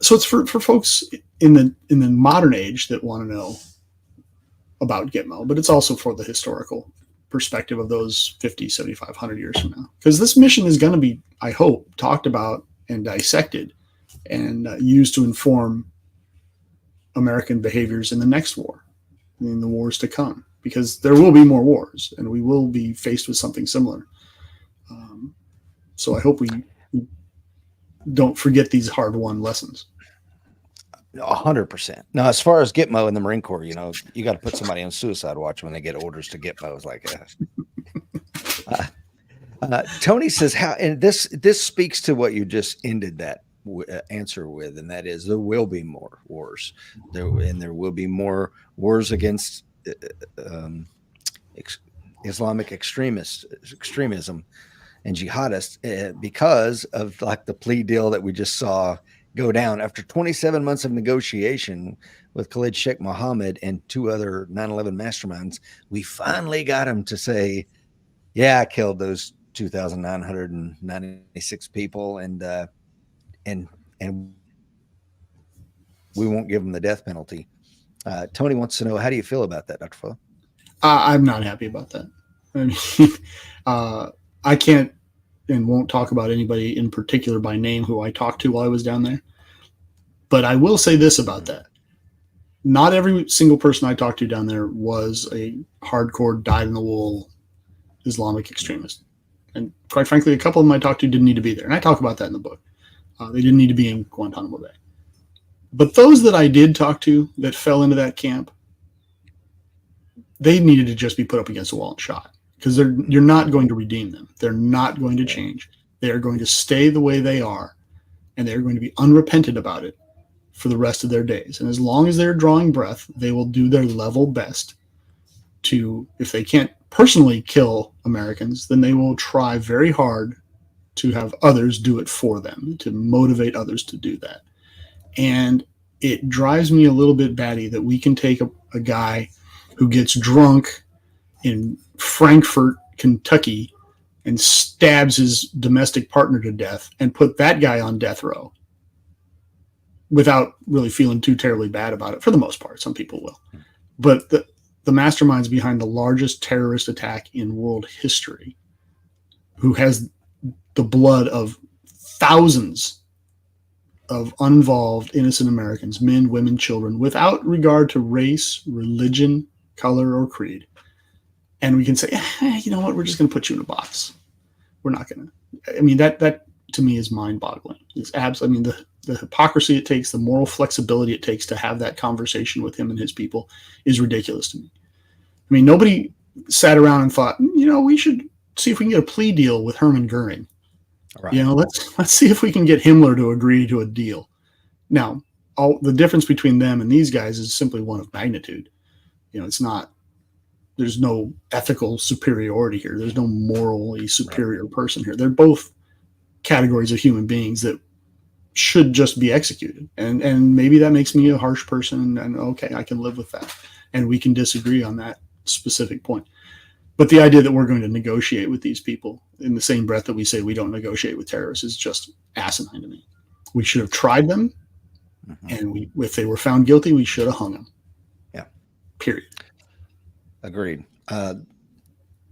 so it's for folks in the modern age that want to know about Gitmo, but it's also for the historical perspective of those 50, 75, 100 years from now. Because this mission is going to be, I hope, talked about and dissected and used to inform American behaviors in the next war, in the wars to come, because there will be more wars and we will be faced with something similar. So I hope we don't forget these hard-won lessons. 100%. Now, as far as Gitmo in the Marine Corps, you got to put somebody on suicide watch when they get orders to Gitmo. It's like, Tony says, how, and this speaks to what you just ended that answer with, and that is there will be more wars, there will be more wars against Islamic extremism and jihadists because of like the plea deal that we just saw go down after 27 months of negotiation with Khalid Sheikh Mohammed and 2 other 9/11 masterminds. We finally got him to say, yeah, I killed those 2,996 people, and we won't give them the death penalty. Tony wants to know, how do you feel about that, Dr. Fuller? I'm not happy about that. I mean, I can't and won't talk about anybody in particular by name who I talked to while I was down there. But I will say this about that. Not every single person I talked to down there was a hardcore, dyed-in-the-wool Islamic extremist. And quite frankly, a couple of them I talked to didn't need to be there. And I talk about that in the book. They didn't need to be in Guantanamo Bay. But those that I did talk to that fell into that camp, they needed to just be put up against a wall and shot. Because you're not going to redeem them. They're not going to change. They are going to stay the way they are, and they're going to be unrepentant about it for the rest of their days. And as long as they're drawing breath, they will do their level best to, if they can't personally kill Americans, then they will try very hard to have others do it for them, to motivate others to do that. And it drives me a little bit batty that we can take a guy who gets drunk in Frankfort, Kentucky, and stabs his domestic partner to death and put that guy on death row without really feeling too terribly bad about it, for the most part. Some people will. But the masterminds behind the largest terrorist attack in world history, who has the blood of thousands of uninvolved innocent Americans, men, women, children, without regard to race, religion, color, or creed. And we can say, you know what, we're just going to put you in a box. We're not going to. I mean, that to me is mind-boggling. It's absolutely. I mean, the hypocrisy it takes, the moral flexibility it takes to have that conversation with him and his people is ridiculous to me. I mean, nobody sat around and thought, we should see if we can get a plea deal with Hermann Goering. Right. Let's see if we can get Himmler to agree to a deal. Now, all the difference between them and these guys is simply one of magnitude. It's not. There's no ethical superiority here. There's no morally superior person here. They're both categories of human beings that should just be executed. And maybe that makes me a harsh person, and okay, I can live with that. And we can disagree on that specific point. But the idea that we're going to negotiate with these people in the same breath that we say we don't negotiate with terrorists is just asinine to me. We should have tried them, and if they were found guilty, we should have hung them. Yeah. Period. Agreed.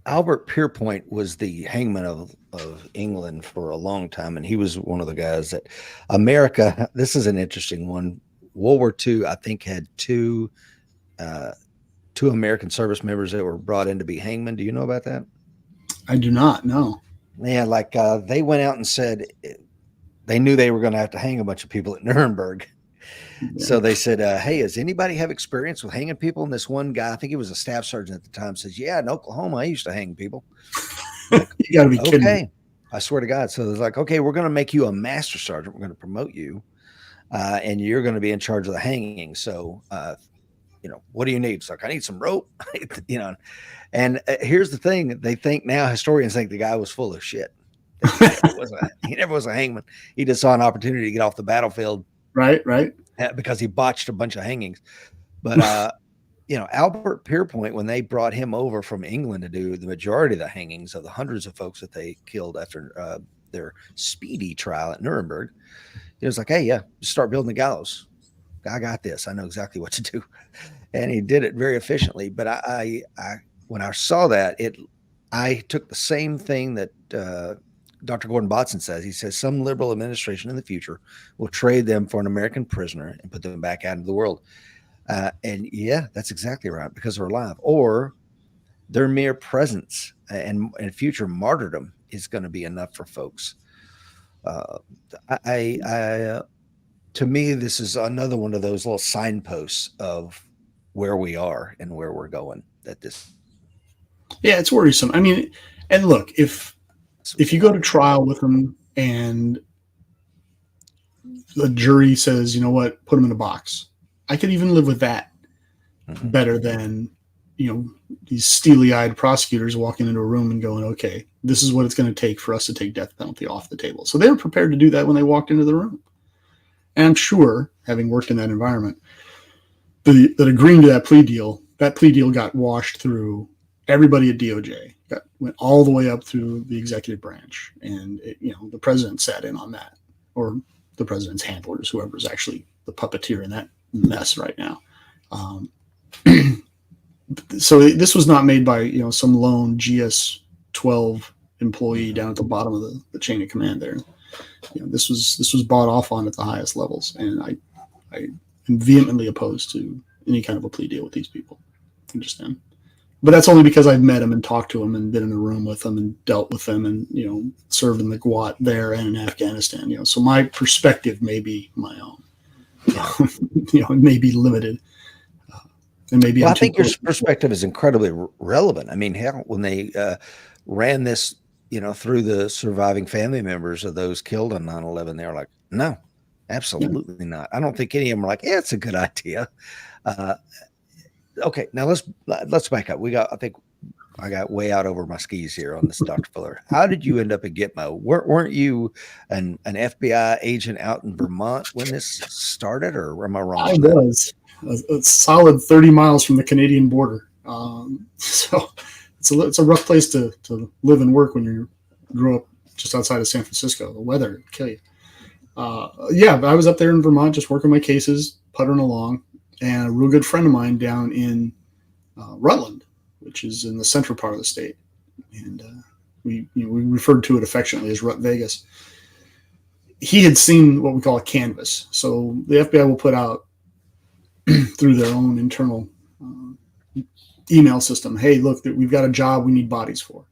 Albert Pierpoint was the hangman of England for a long time, and he was one of the guys that America. This is an interesting one. World War II, I think, had two American service members that were brought in to be hangmen. Do you know about that? I do not. No. Yeah, like they went out and said they knew they were going to have to hang a bunch of people at Nuremberg. Yeah. So they said, hey, does anybody have experience with hanging people? And this one guy, I think he was a staff sergeant at the time, says, yeah, in Oklahoma, I used to hang people. Like, you got to be kidding me. I swear to God. So it's like, okay, we're going to make you a master sergeant. We're going to promote you. and you're going to be in charge of the hanging. So, what do you need? It's like, I need some rope, And here's the thing: they think now, historians think the guy was full of shit. He never was a hangman. He just saw an opportunity to get off the battlefield, right, because he botched a bunch of hangings. But Albert Pierpoint, when they brought him over from England to do the majority of the hangings of the hundreds of folks that they killed after their speedy trial at Nuremberg, he was like, "Hey, yeah, just start building the gallows. I got this. I know exactly what to do," and he did it very efficiently. But I when I saw that, I took the same thing that Dr. Gordon Botson says. He says some liberal administration in the future will trade them for an American prisoner and put them back out into the world. And yeah, that's exactly right, because they're alive, or their mere presence and future martyrdom is going to be enough for folks. To me, this is another one of those little signposts of where we are and where we're going. Yeah, it's worrisome. I mean, and look, if you go to trial with them and the jury says, you know what, put them in a box, I could even live with that better than, these steely-eyed prosecutors walking into a room and going, okay, this is what it's going to take for us to take death penalty off the table. So they were prepared to do that when they walked into the room. And I'm sure, having worked in that environment, that agreeing to that plea deal got washed through everybody at DOJ, went all the way up through the executive branch. And, the president sat in on that, or the president's handlers, whoever's actually the puppeteer in that mess right now. So this was not made by, some lone GS-12 employee down at the bottom of the chain of command there. This was bought off on at the highest levels, and I am vehemently opposed to any kind of a plea deal with these people. Understand? But that's only because I've met them and talked to them and been in a room with them and dealt with them and, served in the GWAT there and in Afghanistan. So my perspective may be my own. It may be limited. And maybe I think your perspective is incredibly relevant. I mean, hell, when they ran this, through the surviving family members of those killed on 9/11, they were like, no, absolutely not. I don't think any of them were like, yeah, it's a good idea. Okay, now let's back up. I think I got way out over my skis here on this, Dr. Fuller. How did you end up at Gitmo? Weren't you an FBI agent out in Vermont when this started, or am I wrong? I was a solid 30 miles from the Canadian border. So it's a rough place to live and work when you grew up just outside of San Francisco. The weather would kill you. I was up there in Vermont just working my cases, puttering along, and a real good friend of mine down in Rutland, which is in the central part of the state, and we referred to it affectionately as Rut Vegas. He had seen what we call a canvas. So the FBI will put out through their own internal email system, hey, look, we've got a job we need bodies for.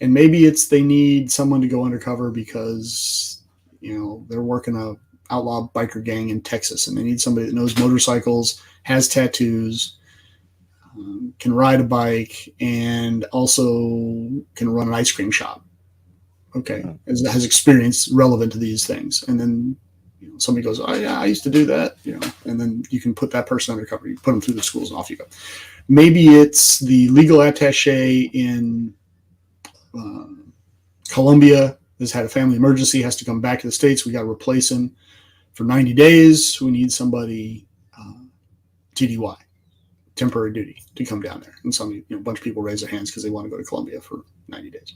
And maybe they need someone to go undercover because, they're working a outlaw biker gang in Texas and they need somebody that knows motorcycles, has tattoos, can ride a bike, and also can run an ice cream shop. Okay. Has experience relevant to these things. And then somebody goes, oh yeah, I used to do that, and then you can put that person undercover. You put them through the schools and off you go. Maybe it's the legal attaché in Colombia has had a family emergency, has to come back to the States. We got to replace him for 90 days. We need somebody TDY, temporary duty, to come down there. And a bunch of people raise their hands because they want to go to Colombia for 90 days.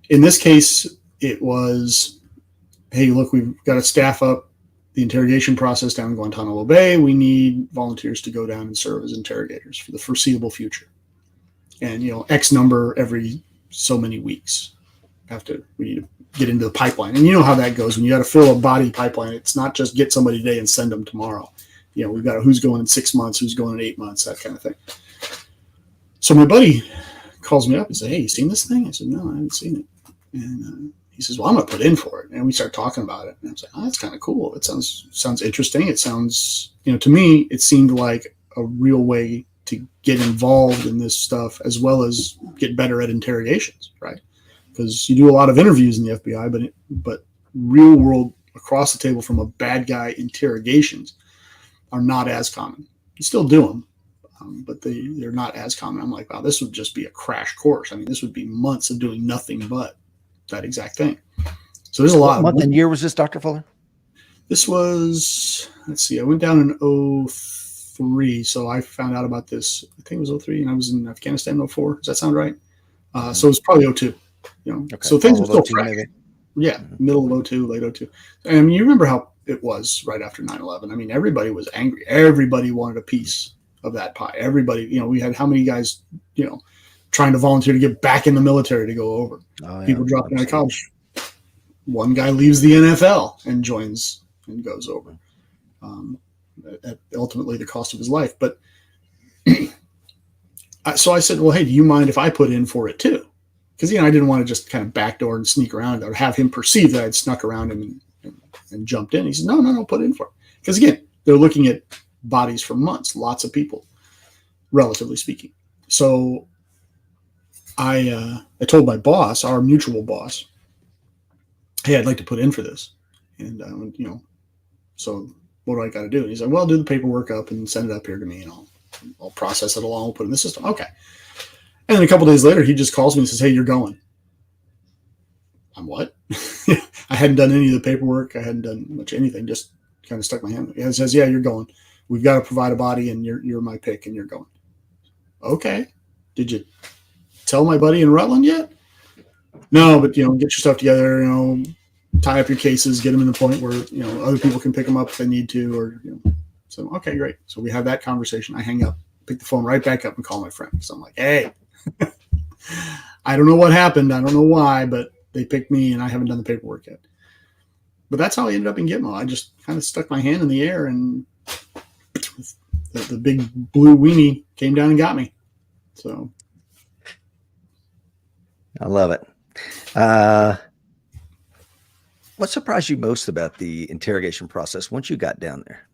In this case, it was, hey, look, we've got to staff up the interrogation process down in Guantanamo Bay. We need volunteers to go down and serve as interrogators for the foreseeable future. And, X number every so many weeks. We need to get into the pipeline. And you know how that goes. When you got to fill a body pipeline, it's not just get somebody today and send them tomorrow. We've got who's going in 6 months, who's going in 8 months, that kind of thing. So my buddy calls me up and says, hey, you seen this thing? I said, no, I haven't seen it. And he says, well, I'm going to put in for it. And we start talking about it. And I was like, oh, that's kind of cool. It sounds interesting. It sounds, to me, it seemed like a real way to get involved in this stuff as well as get better at interrogations, right? Because you do a lot of interviews in the FBI, but real world across the table from a bad guy interrogations are not as common. You still do them, but they're not as common. I'm like, wow, this would just be a crash course. I mean, this would be months of doing nothing but that exact thing. So there's a lot. What month and year was this, Dr. Fuller? This was, let's see, I went down in 03. So I found out about this, I think it was 03, and I was in Afghanistan in 04. Does that sound right? So it was probably 02. Okay. So things were still fresh. Maybe. Yeah, middle of 02, late 02. And I mean, you remember how it was right after 9/11. I mean, everybody was angry. Everybody wanted a piece of that pie. Everybody, we had how many guys, trying to volunteer to get back in the military to go over. Oh, yeah, people dropping out of college. One guy leaves the NFL and joins and goes over at ultimately the cost of his life. But so I said, well, hey, do you mind if I put in for it too? Because, I didn't want to just kind of backdoor and sneak around or have him perceive that I'd snuck around him and jumped in. He said, no, put in for it. Because, again, they're looking at bodies for months, lots of people, relatively speaking. So I told my boss, our mutual boss, hey, I'd like to put in for this. And, so what do I got to do? And he's like, well, do the paperwork up and send it up here to me, and I'll process it along, we'll put it in the system. Okay. And then a couple days later, he just calls me and says, hey, you're going. I'm what? I hadn't done any of the paperwork. I hadn't done much anything, just kind of stuck my hand. He says, yeah, you're going. We've got to provide a body, and you're my pick, and you're going. Okay. Did you tell my buddy in Rutland yet? No, but, get your stuff together, tie up your cases, get them in the point where, other people can pick them up if they need to, or, so, okay, great. So we have that conversation. I hang up, pick the phone right back up and call my friend. So I'm like, hey, I don't know what happened. I don't know why, but they picked me and I haven't done the paperwork yet. But that's how I ended up in Gitmo. I just kind of stuck my hand in the air, and the big blue weenie came down and got me. So I love it. What surprised you most about the interrogation process once you got down there?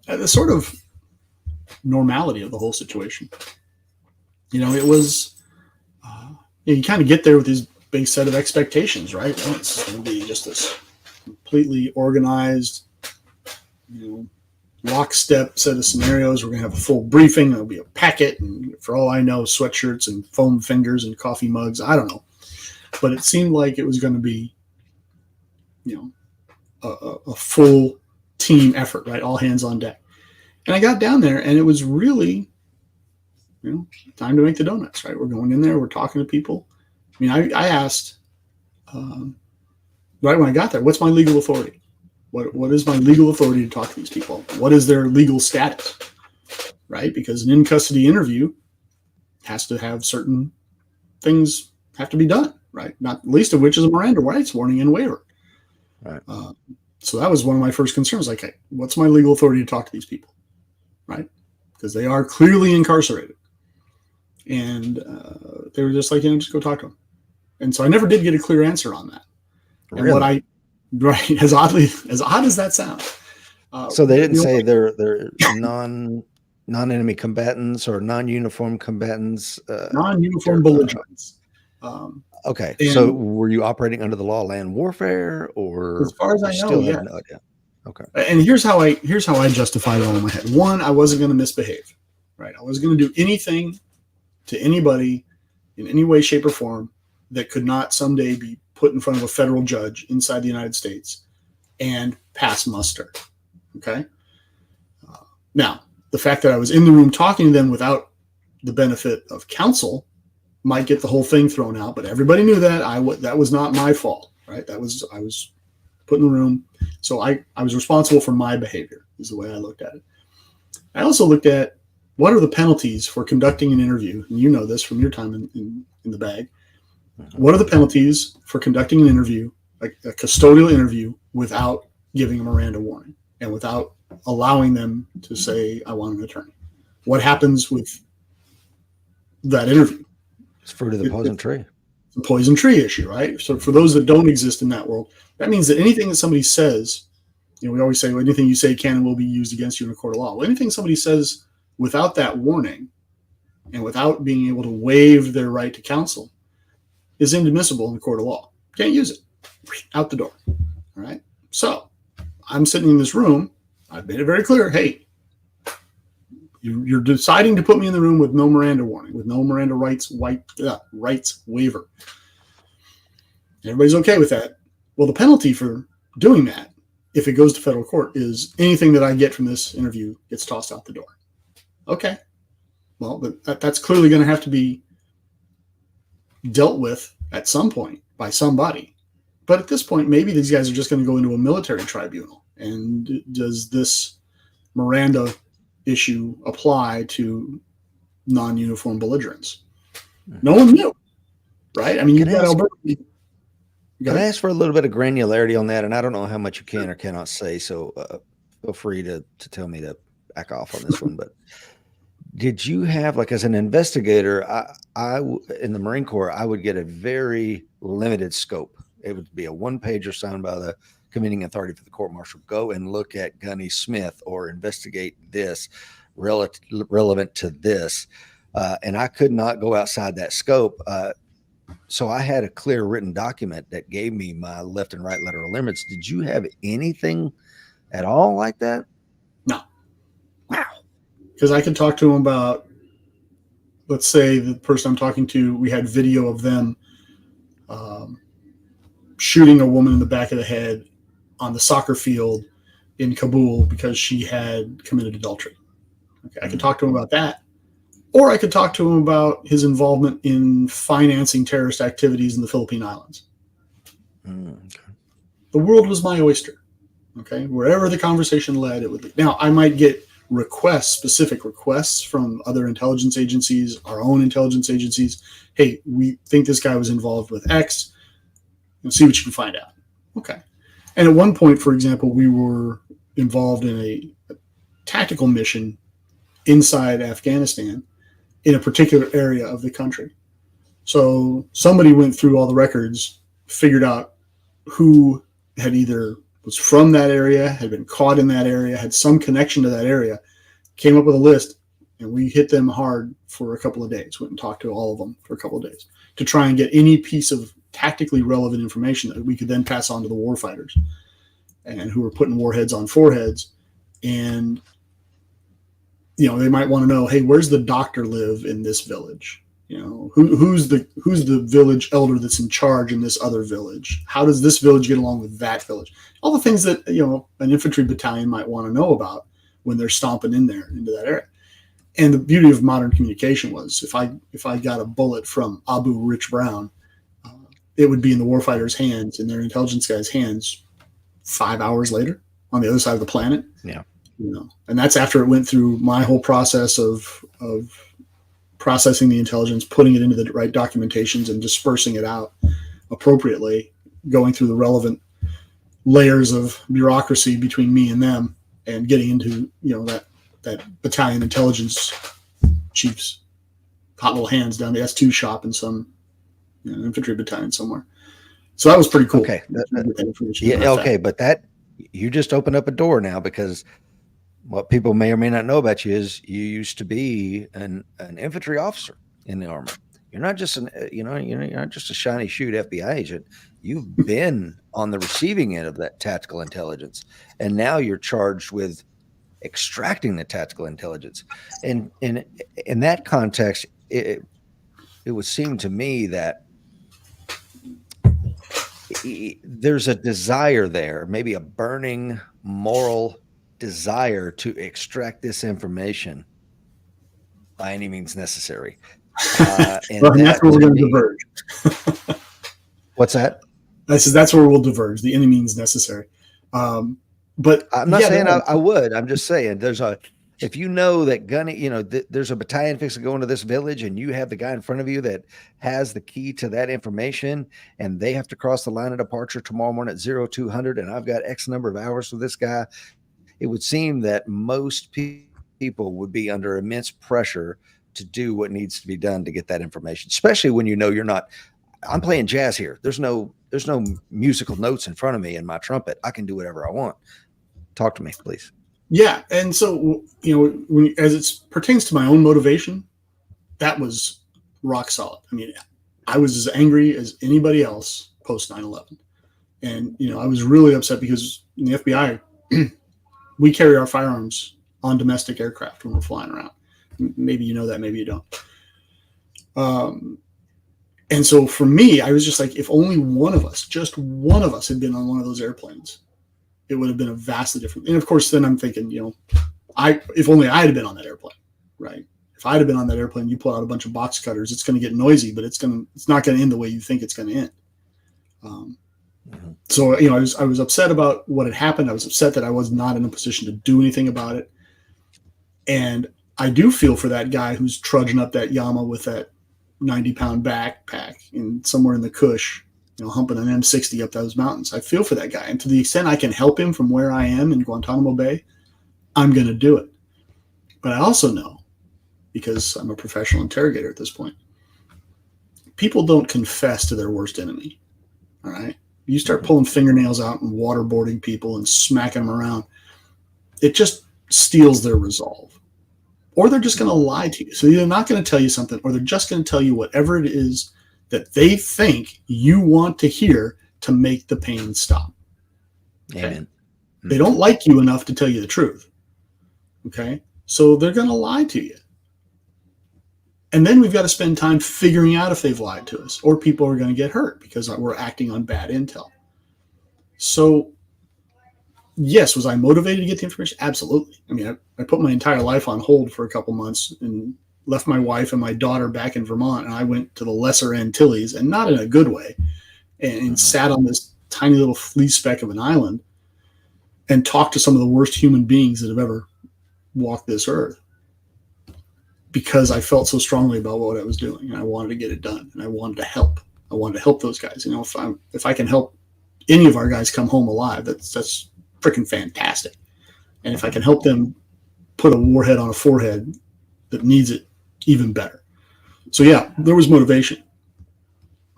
The sort of normality of the whole situation. It was, you kind of get there with these big set of expectations, right? It's going to be just this completely organized, lockstep set of scenarios. We're going to have a full briefing. There'll be a packet, and for all I know, sweatshirts and foam fingers and coffee mugs. I don't know. But it seemed like it was going to be, a full team effort, right? All hands on deck. And I got down there, and it was really, time to make the donuts, right? We're going in there. We're talking to people. I mean, I asked right when I got there, what's my legal authority? What is my legal authority to talk to these people? What is their legal status, right? Because an in-custody interview has to have certain things have to be done, right? Not least of which is a Miranda rights warning and waiver. Right. So that was one of my first concerns. Like, hey, what's my legal authority to talk to these people, right? Because they are clearly incarcerated. And they were just like, just go talk to them. And so I never did get a clear answer on that. Really? And right, as odd as that sounds. So they didn't say they're non-enemy combatants or non-uniform combatants. Non-uniform belligerents. Okay. So were you operating under the law of land warfare, or as far as I know, yeah. No idea. Okay. And here's how I justified it all in my head. One, I wasn't going to misbehave, right? I was going to do anything to anybody in any way, shape, or form that could not someday be put in front of a federal judge inside the United States and pass muster. Okay. Now, the fact that I was in the room talking to them without the benefit of counsel might get the whole thing thrown out, but everybody knew that that was not my fault, right? I was put in the room. So I was responsible for my behavior is the way I looked at it. I also looked at what are the penalties for conducting an interview? And you know this from your time in the bag. What are the penalties for conducting an interview, like a custodial interview, without giving a Miranda warning and without allowing them to say, I want an attorney? What happens with that interview? It's fruit of the poison tree. It's a poison tree issue, right? So for those that don't exist in that world, that means that anything that somebody says, we always say, well, anything you say can and will be used against you in a court of law. Well, anything somebody says without that warning and without being able to waive their right to counsel is inadmissible in the court of law. Can't use it. out the door. All right. So I'm sitting in this room. I've made it very clear. Hey, you're deciding to put me in the room with no Miranda warning, with no Miranda rights waiver. Everybody's okay with that. Well, the penalty for doing that, if it goes to federal court, is anything that I get from this interview gets tossed out the door. Okay. Well, that's clearly going to have to be dealt with at some point by somebody. But at this point, maybe these guys are just going to go into a military tribunal. And does this Miranda issue apply to non-uniform belligerents? No one knew, right? I mean, you've got Alberta. Can I ask for a little bit of granularity on that? And I don't know how much you can or cannot say, so feel free to tell me to back off on this one. But did you have, like, as an investigator, I in the Marine Corps, I would get a very limited scope. It would be a one-pager signed by the committing authority for the court martial. Go and look at Gunny Smith or investigate this relevant to this. And I could not go outside that scope. So I had a clear written document that gave me my left and right lateral limits. Did you have anything at all like that? No. Wow. Because I could talk to him about, let's say the person I'm talking to, we had video of them shooting a woman in the back of the head on the soccer field in Kabul because she had committed adultery. Okay, I could talk to him about that. Or I could talk to him about his involvement in financing terrorist activities in the Philippine Islands. Okay. The world was my oyster. Okay, wherever the conversation led, it would lead. Now, I might get specific requests from other intelligence agencies, our own intelligence agencies. Hey, we think this guy was involved with X. And see what you can find out. Okay. And at one point, for example, we were involved in a tactical mission inside Afghanistan in a particular area of the country. So somebody went through all the records, figured out who had either was from that area, had been caught in that area, had some connection to that area, came up with a list, and we hit them hard for a couple of days, went and talked to all of them for a couple of days to try and get any piece of tactically relevant information that we could then pass on to the warfighters and who were putting warheads on foreheads. And, you know, they might want to know, hey, where's the doctor live in this village? You know, who's the village elder that's in charge in this other village? How does this village get along with that village? All the things that, you know, an infantry battalion might want to know about when they're stomping in there into that area. And the beauty of modern communication was if I got a bullet from Abu Rich Brown, it would be in the warfighter's hands, in their intelligence guy's hands 5 hours later on the other side of the planet. Yeah. You know, and that's after it went through my whole process of processing the intelligence, putting it into the right documentations and dispersing it out appropriately, going through the relevant layers of bureaucracy between me and them, and getting into, you know, that battalion intelligence chief's hot little hands down the S2 shop in some, you know, infantry battalion somewhere. So that was pretty cool. Okay. Okay. But that, you just opened up a door now, because what people may or may not know about you is you used to be an infantry officer in the Army. You're not just you're not just a shiny shoot FBI agent. You've been on the receiving end of that tactical intelligence, and now you're charged with extracting the tactical intelligence. And in that context, it would seem to me that there's a desire there, maybe a burning moral desire to extract this information by any means necessary. And well, that's where we're going to diverge. What's that? That's where we'll diverge. The any means necessary. But I'm not saying I would. I'm just saying if you know that Gunny, you know, there's a battalion fixing to go into this village, and you have the guy in front of you that has the key to that information, and they have to cross the line of departure tomorrow morning at 0200, and I've got X number of hours with this guy, it would seem that most people would be under immense pressure to do what needs to be done to get that information, especially when you know you're not. I'm playing jazz here. There's no musical notes in front of me and my trumpet. I can do whatever I want. Talk to me, please. Yeah. And so, you know, as it pertains to my own motivation, that was rock solid. I mean, I was as angry as anybody else post 9/11. And, I was really upset because in the FBI, we carry our firearms on domestic aircraft when we're flying around. Maybe you know that, maybe you don't. And so for me, I was just like, if only one of us, just one of us had been on one of those airplanes, it would have been a vastly different. And of course, then I'm thinking, if only I had been on that airplane, right? If I'd have been on that airplane, you pull out a bunch of box cutters, it's going to get noisy, but it's not going to end the way you think it's going to end. So, I was upset about what had happened. I was upset that I was not in a position to do anything about it. And I do feel for that guy who's trudging up that Yama with that 90-pound backpack and somewhere in the Kush, humping an M60 up those mountains. I feel for that guy. And to the extent I can help him from where I am in Guantanamo Bay, I'm going to do it. But I also know, because I'm a professional interrogator at this point, people don't confess to their worst enemy. All right. You start pulling fingernails out and waterboarding people and smacking them around, it just steals their resolve. Or they're just going to lie to you. So they're not going to tell you something, or they're just going to tell you whatever it is that they think you want to hear to make the pain stop. Okay? Amen. They don't like you enough to tell you the truth. Okay? So they're going to lie to you. And then we've got to spend time figuring out if they've lied to us, or people are going to get hurt because we're acting on bad intel. So, yes, was I motivated to get the information? Absolutely. I mean, I put my entire life on hold for a couple months and left my wife and my daughter back in Vermont, and I went to the lesser Antilles, and not in a good way, and sat on this tiny little flea speck of an island and talked to some of the worst human beings that have ever walked this earth, because I felt so strongly about what I was doing, and I wanted to get it done, and I wanted to help. I wanted to help those guys. If I can help any of our guys come home alive, that's freaking fantastic. And if I can help them put a warhead on a forehead that needs it, even better. So yeah, there was motivation,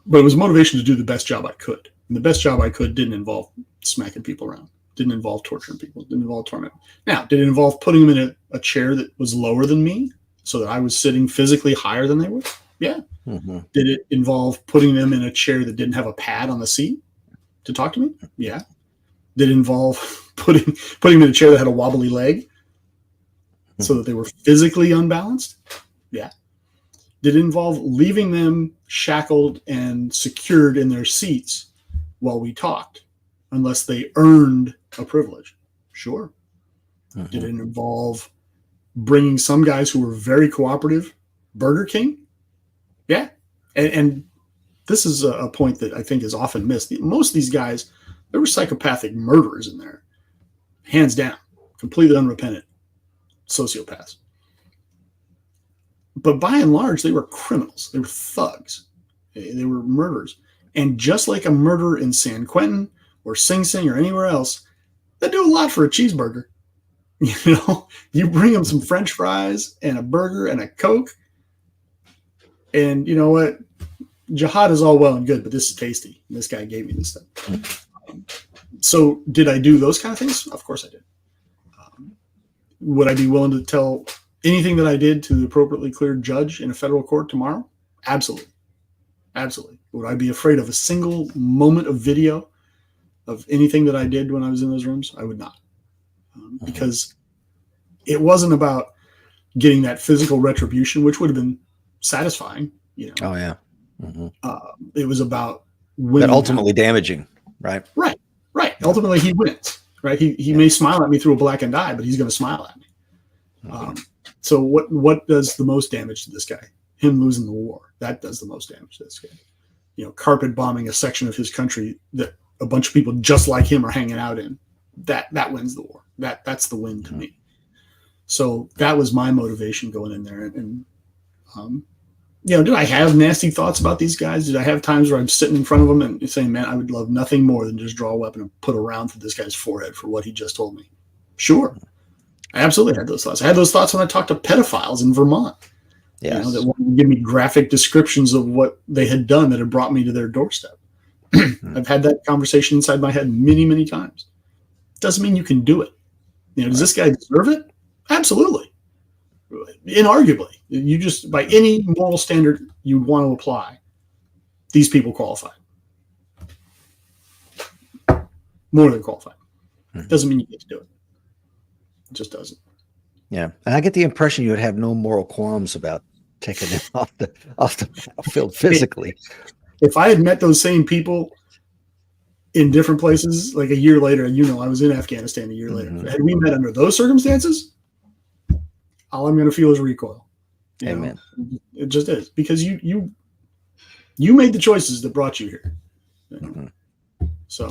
but it was motivation to do the best job I could. And the best job I could didn't involve smacking people around, didn't involve torturing people, didn't involve tormenting. Now, did it involve putting them in a chair that was lower than me so that I was sitting physically higher than they were? Yeah. Mm-hmm. Did it involve putting them in a chair that didn't have a pad on the seat to talk to me? Yeah. Did it involve putting them in a chair that had a wobbly leg so that they were physically unbalanced? Yeah. Did it involve leaving them shackled and secured in their seats while we talked, unless they earned a privilege? Sure. Mm-hmm. Did it involve bringing some guys who were very cooperative Burger King? Yeah. And this is a point that I think is often missed. Most of these guys, there were psychopathic murderers in there, hands down, completely unrepentant sociopaths. But by and large, they were criminals. They were thugs. They were murderers. And just like a murderer in San Quentin or Sing Sing or anywhere else, they do a lot for a cheeseburger. You bring them some French fries and a burger and a Coke, and you know what? Jihad is all well and good, but this is tasty. And this guy gave me this stuff. So did I do those kind of things? Of course I did. Would I be willing to tell anything that I did to the appropriately cleared judge in a federal court tomorrow? Absolutely. Absolutely. Would I be afraid of a single moment of video of anything that I did when I was in those rooms? I would not. Because it wasn't about getting that physical retribution, which would have been satisfying. Oh, yeah. Mm-hmm. It was about winning. But ultimately damaging, right? Right. Ultimately, he wins, right? He may smile at me through a blackened eye, but he's going to smile at me. Mm-hmm. So what does the most damage to this guy? Him losing the war. That does the most damage to this guy. Carpet bombing a section of his country that a bunch of people just like him are hanging out in. That wins the war. That's the win to me. So that was my motivation going in there. And did I have nasty thoughts about these guys? Did I have times where I'm sitting in front of them and saying, man, I would love nothing more than just draw a weapon and put a round through this guy's forehead for what he just told me? Sure. I absolutely had those thoughts. I had those thoughts when I talked to pedophiles in Vermont. Yes. That wanted to give me graphic descriptions of what they had done that had brought me to their doorstep. I've had that conversation inside my head many, many times. Doesn't mean you can do it. Does this guy deserve it? Absolutely. Inarguably. You just, by any moral standard you'd want to apply, these people qualify. more than qualified. Mhm. Doesn't mean you get to do it. It just doesn't. Yeah, and I get the impression you would have no moral qualms about taking them off the battlefield physically. If I had met those same people in different places, like a year later, I was in Afghanistan a year later. Had we met under those circumstances, all I'm going to feel is recoil. Amen. It just is, because you made the choices that brought you here. So,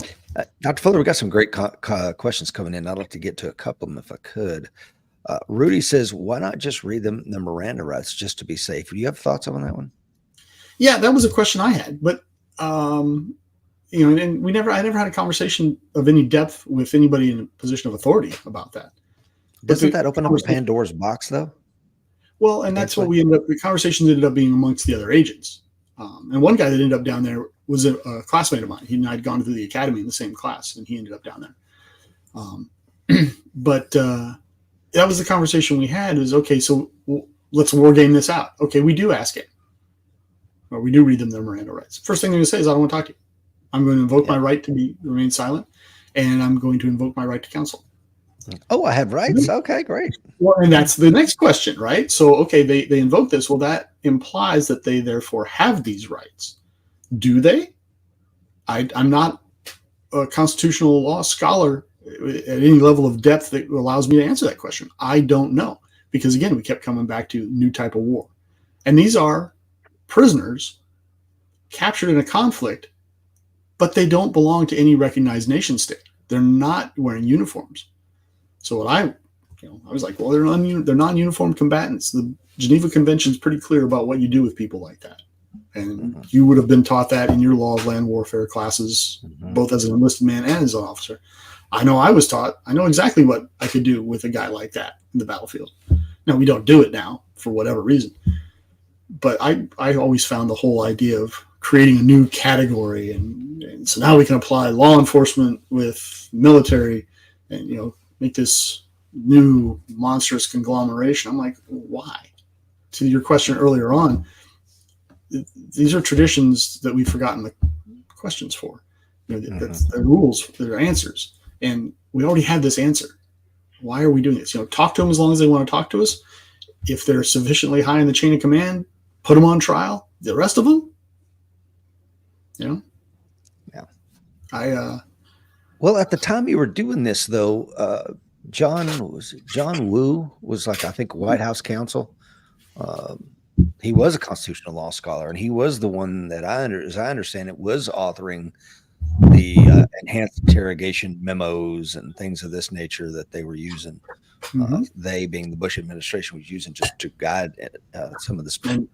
Dr. Fuller, we got some great questions coming in. I'd like to get to a couple of them if I could. Rudy says, why not just read them the Miranda rights just to be safe? Do you have thoughts on that one? Yeah, that was a question I had, but and I never had a conversation of any depth with anybody in a position of authority about that. Doesn't that open up a Pandora's box, though? Well, and that's what the conversation ended up being amongst the other agents. And one guy that ended up down there was a classmate of mine. He and I had gone through the academy in the same class, and he ended up down there. But that was the conversation we had, is, okay, so let's war game this out. Okay, we do ask it. Or we do read them their Miranda rights. First thing they're going to say is, I don't want to talk to you. I'm going to invoke my right to remain silent, and I'm going to invoke my right to counsel. Oh, I have rights? Okay, great. Well, and that's the next question, right? So, okay, they invoke this. Well, that implies that they therefore have these rights. Do they? I'm not a constitutional law scholar at any level of depth that allows me to answer that question. I don't know, because, again, we kept coming back to new type of war. And these are prisoners captured in a conflict, but they don't belong to any recognized nation state. They're not wearing uniforms. So what I was like, well, they're non-uniformed combatants. The Geneva Convention is pretty clear about what you do with people like that. And you would have been taught that in your law of land warfare classes, both as an enlisted man and as an officer. I know I was taught. I know exactly what I could do with a guy like that in the battlefield. Now, we don't do it now for whatever reason. But I always found the whole idea of creating a new category. And so now we can apply law enforcement with military and, make this new monstrous conglomeration. I'm like, why? To your question earlier on, these are traditions that we've forgotten the questions for. That's the rules, they're answers. And we already had this answer. Why are we doing this? Talk to them as long as they want to talk to us. If they're sufficiently high in the chain of command, put them on trial. The rest of them, Yeah. Well, at the time you were doing this, though, John Woo was, like, I think, White House counsel. He was a constitutional law scholar, and he was the one that, as I understand it, was authoring the enhanced interrogation memos and things of this nature that they were using. They, being the Bush administration, was using just to guide some of the.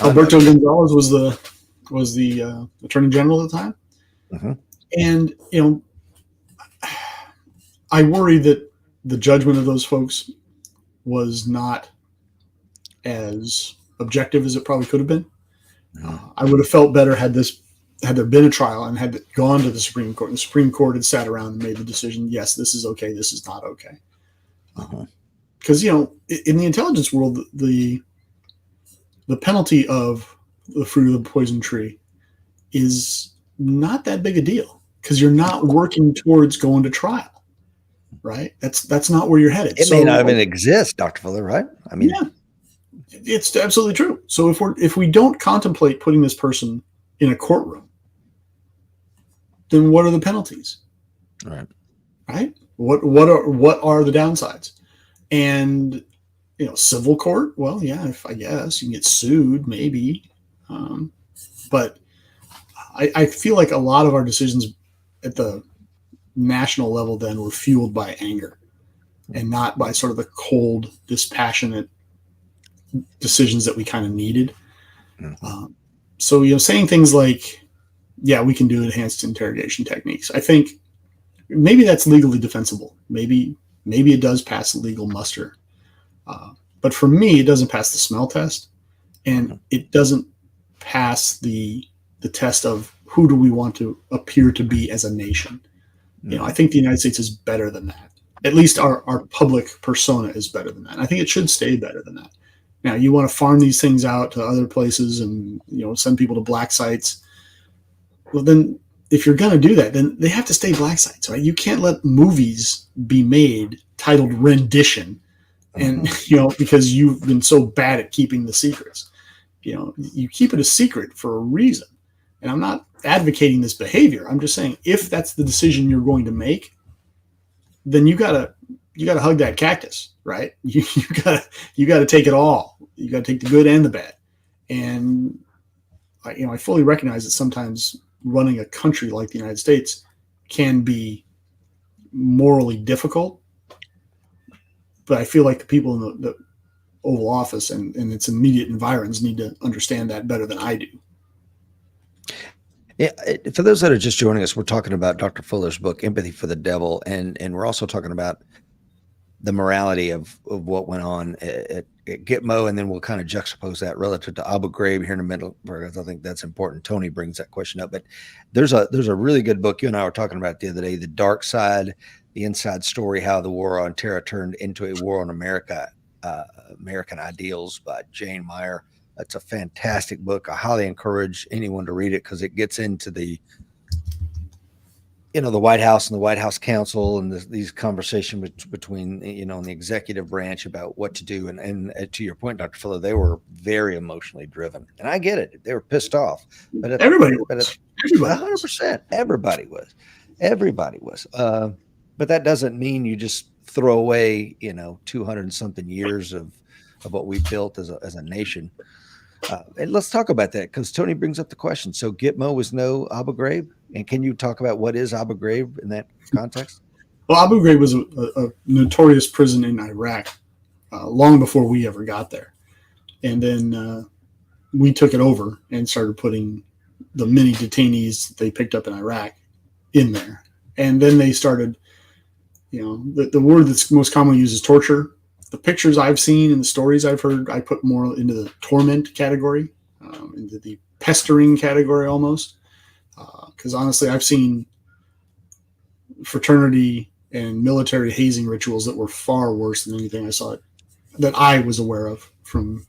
Alberto Gonzalez was the Attorney General at the time, and I worry that the judgment of those folks was not as objective as it probably could have been. I would have felt better had there been a trial and had it gone to the Supreme Court, and the Supreme Court had sat around and made the decision, yes, this is okay, this is not okay. Because, in the intelligence world, the penalty of the fruit of the poison tree is not that big a deal, because you're not working towards going to trial. Right? That's not where you're headed. It may not even exist, Dr. Fuller, right? I mean, yeah, it's absolutely true. So if we don't contemplate putting this person in a courtroom, then what are the penalties? Right? What are the downsides? And civil court, well, yeah, I guess you can get sued, maybe, but I feel like a lot of our decisions at the national level then were fueled by anger and not by sort of the cold, dispassionate decisions that we kind of needed. So, saying things like, yeah, we can do enhanced interrogation techniques. I think maybe that's legally defensible. Maybe it does pass the legal muster. But for me, it doesn't pass the smell test, and it doesn't pass the test of who do we want to appear to be as a nation. I think the United States is better than that. At least our public persona is better than that. And I think it should stay better than that. Now, you want to farm these things out to other places and, send people to black sites. Well, then if you're going to do that, then they have to stay black sites, right? You can't let movies be made titled rendition, and because you've been so bad at keeping the secrets. You keep it a secret for a reason. And I'm not advocating this behavior. I'm just saying, if that's the decision you're going to make, then you gotta hug that cactus, right? You gotta take it all. You gotta take the good and the bad. And I fully recognize that sometimes running a country like the United States can be morally difficult, but I feel like the people in the Oval Office and its immediate environs need to understand that better than I do. Yeah, for those that are just joining us, we're talking about Dr. Fuller's book, Empathy for the Devil, and we're also talking about the morality of what went on at Gitmo, and then we'll kind of juxtapose that relative to Abu Ghraib here in a minute, because I think that's important. Tony brings that question up, but there's a really good book you and I were talking about the other day, The Dark Side, The Inside Story, How the War on Terror Turned into a War on America, American Ideals by Jane Meyer. That's a fantastic book. I highly encourage anyone to read it, because it gets into the White House and the White House Council and these conversations between, and the executive branch about what to do. And to your point, Dr. Fuller, they were very emotionally driven, and I get it. They were pissed off, but everybody was. 100%, everybody was. But that doesn't mean you just throw away, 200 and something years of what we built as a nation. And let's talk about that, because Tony brings up the question. So Gitmo was no Abu Ghraib, and can you talk about what is Abu Ghraib in that context? Well, Abu Ghraib was a notorious prison in Iraq long before we ever got there, and then we took it over and started putting the many detainees they picked up in Iraq in there, and then they started, the word that's most commonly used is torture. The pictures I've seen and the stories I've heard, I put more into the torment category, into the pestering category almost. Because honestly, I've seen fraternity and military hazing rituals that were far worse than anything that I was aware of from